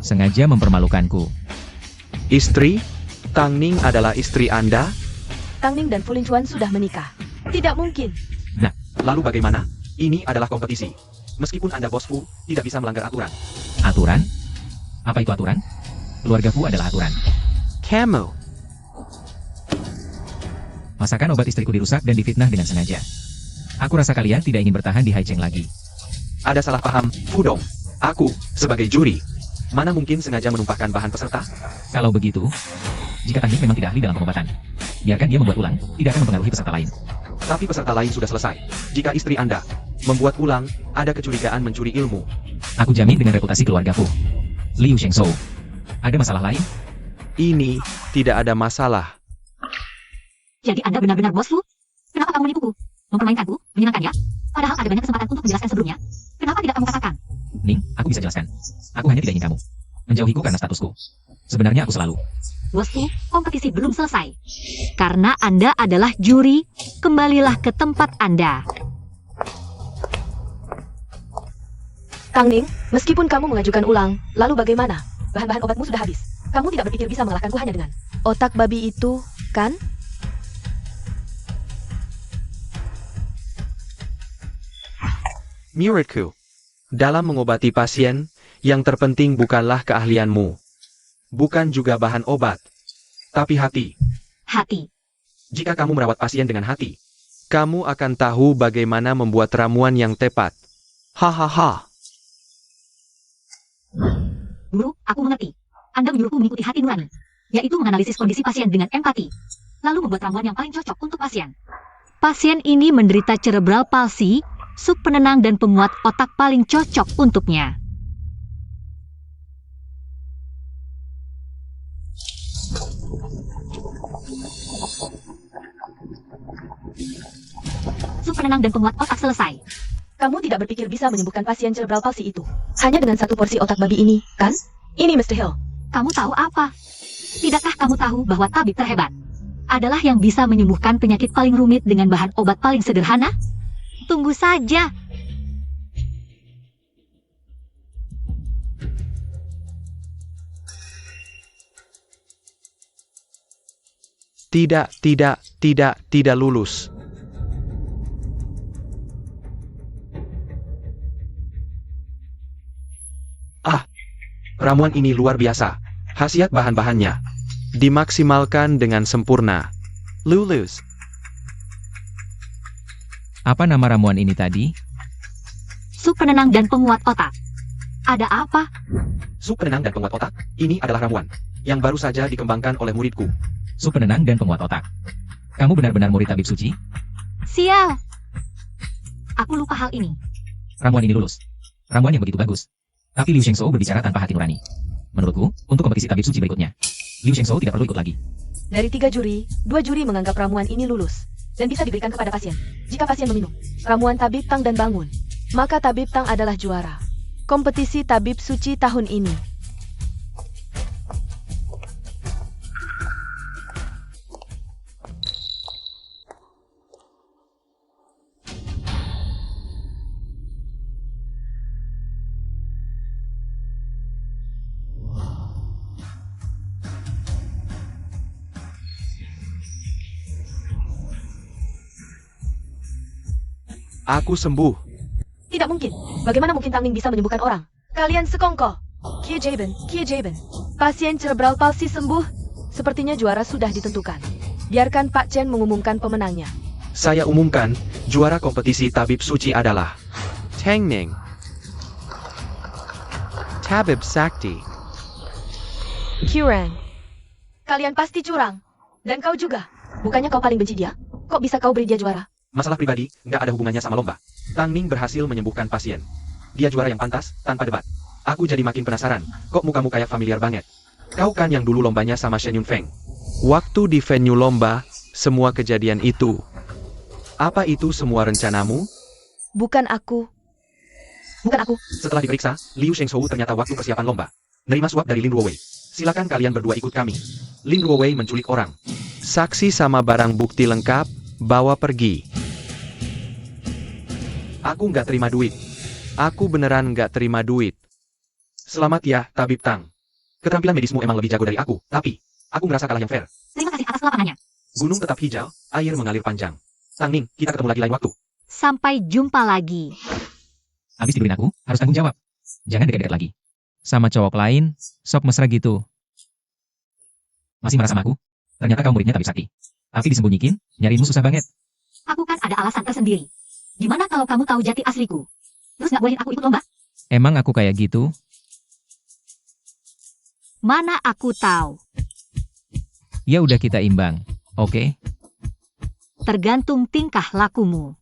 sengaja mempermalukanku. Istri? Tang Ning adalah istri Anda? Tang Ning dan Fu Linchuan sudah menikah. Tidak mungkin. Lalu bagaimana? Ini adalah kompetisi. Meskipun Anda bos Fu, tidak bisa melanggar aturan. Aturan? Apa itu aturan? Keluarga Fu adalah aturan. Kamu. Masakan obat istriku dirusak dan difitnah dengan sengaja. Aku rasa kalian tidak ingin bertahan di Haicheng lagi. Ada salah paham, Fudong. Aku, sebagai juri, mana mungkin sengaja menumpahkan bahan peserta? Kalau begitu, jika Tang Ning memang tidak ahli dalam pengobatan, biarkan dia membuat ulang, tidak akan mempengaruhi peserta lain. Tapi peserta lain sudah selesai. Jika istri Anda membuat ulang, ada kecurigaan mencuri ilmu. Aku jamin dengan reputasi keluarga Fu. Liu Shengzhou. Ada masalah lain? Ini tidak ada masalah. Jadi Anda benar-benar bosku? Kenapa kamu menipuku? Mempermainkanku? Menyenangkan ya? Padahal ada banyak kesempatan untuk menjelaskan sebelumnya. Kenapa tidak kamu katakan? Ning, aku bisa jelaskan. Aku hanya tidak ingin kamu menjauhiku karena statusku. Sebenarnya aku selalu. Bosku, kompetisi belum selesai. Karena Anda adalah juri, kembalilah ke tempat Anda. Tang Ning, meskipun kamu mengajukan ulang, lalu bagaimana? Bahan-bahan obatmu sudah habis. Kamu tidak berpikir bisa mengalahkanku hanya dengan otak babi itu, kan? Muridku, dalam mengobati pasien, yang terpenting bukanlah keahlianmu. Bukan juga bahan obat. Tapi hati. Hati. Jika kamu merawat pasien dengan hati, kamu akan tahu bagaimana membuat ramuan yang tepat. Hahaha. Guru, aku mengerti. Anda menyuruhku mengikuti hati nurani, yaitu menganalisis kondisi pasien dengan empati, lalu membuat ramuan yang paling cocok untuk pasien. Pasien ini menderita cerebral palsy, sup penenang dan penguat otak paling cocok untuknya. Sup penenang dan penguat otak selesai. Kamu tidak berpikir bisa menyembuhkan pasien cerebral palsy itu hanya dengan satu porsi otak babi ini, kan? Ini Mr. Hill. Kamu tahu apa? Tidakkah kamu tahu bahwa tabib terhebat adalah yang bisa menyembuhkan penyakit paling rumit dengan bahan obat paling sederhana? Tunggu saja. Tidak lulus. Ramuan ini luar biasa. Khasiat bahan-bahannya dimaksimalkan dengan sempurna. Lulus. Apa nama ramuan ini tadi? Sup penenang dan penguat otak. Ada apa? Sup penenang dan penguat otak, ini adalah ramuan yang baru saja dikembangkan oleh muridku. Sup penenang dan penguat otak. Kamu benar-benar murid tabib suci? Sial. Aku lupa hal ini. Ramuan ini lulus. Ramuan yang begitu bagus. Tapi Liu Shengzhou berbicara tanpa hati nurani. Menurutku, untuk kompetisi tabib suci berikutnya, Liu Shengzhou tidak perlu ikut lagi. Dari 3 juri, 2 juri menganggap ramuan ini lulus dan bisa diberikan kepada pasien. Jika pasien meminum ramuan tabib Tang dan bangun, maka tabib Tang adalah juara kompetisi tabib suci tahun ini. Aku sembuh. Tidak mungkin. Bagaimana mungkin Tang Ning bisa menyembuhkan orang? Kalian sekongkol. Kie Jaben. Pasien cerebral palsy sembuh. Sepertinya juara sudah ditentukan. Biarkan Pak Chen mengumumkan pemenangnya. Saya umumkan, juara kompetisi tabib suci adalah Tang Ning. Tabib Sakti. Qurang. Kalian pasti curang. Dan kau juga. Bukannya kau paling benci dia? Kok bisa kau beri dia juara? Masalah pribadi, nggak ada hubungannya sama lomba. Tang Ning berhasil menyembuhkan pasien. Dia juara yang pantas, tanpa debat. Aku jadi makin penasaran, kok mukamu kayak familiar banget. Kau kan yang dulu lombanya sama Shen Yunfeng. Waktu di venue lomba, semua kejadian itu. Apa itu semua rencanamu? Bukan aku. Bukan aku. Setelah diperiksa, Liu Shengshou ternyata waktu persiapan lomba. Nerima suap dari Lin Ruowei. Silakan kalian berdua ikut kami. Lin Ruowei menculik orang. Saksi sama barang bukti lengkap, bawa pergi. Aku nggak terima duit. Aku beneran nggak terima duit. Selamat ya, Tabib Tang. Keterampilan medismu emang lebih jago dari aku, tapi aku merasa kalah yang fair. Terima kasih atas lapangannya. Gunung tetap hijau, air mengalir panjang. Tang Ning, kita ketemu lagi lain waktu. Sampai jumpa lagi. Habis tidurin aku, harus tanggung jawab. Jangan dekat-dekat lagi. Sama cowok lain, sok mesra gitu. Masih marah sama aku? Ternyata kau muridnya tapi sakti. Tapi disembunyikin, nyariinmu susah banget. Aku kan ada alasan tersendiri. Gimana kalau kamu tahu jati asliku? Terus nggak bolehin aku ikut lomba? Emang aku kayak gitu? Mana aku tahu. Ya udah kita imbang, oke? Tergantung tingkah lakumu.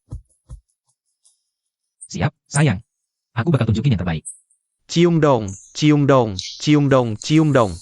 Siap, sayang. Aku bakal tunjukin yang terbaik. Cium dong, cium dong, cium dong, cium dong.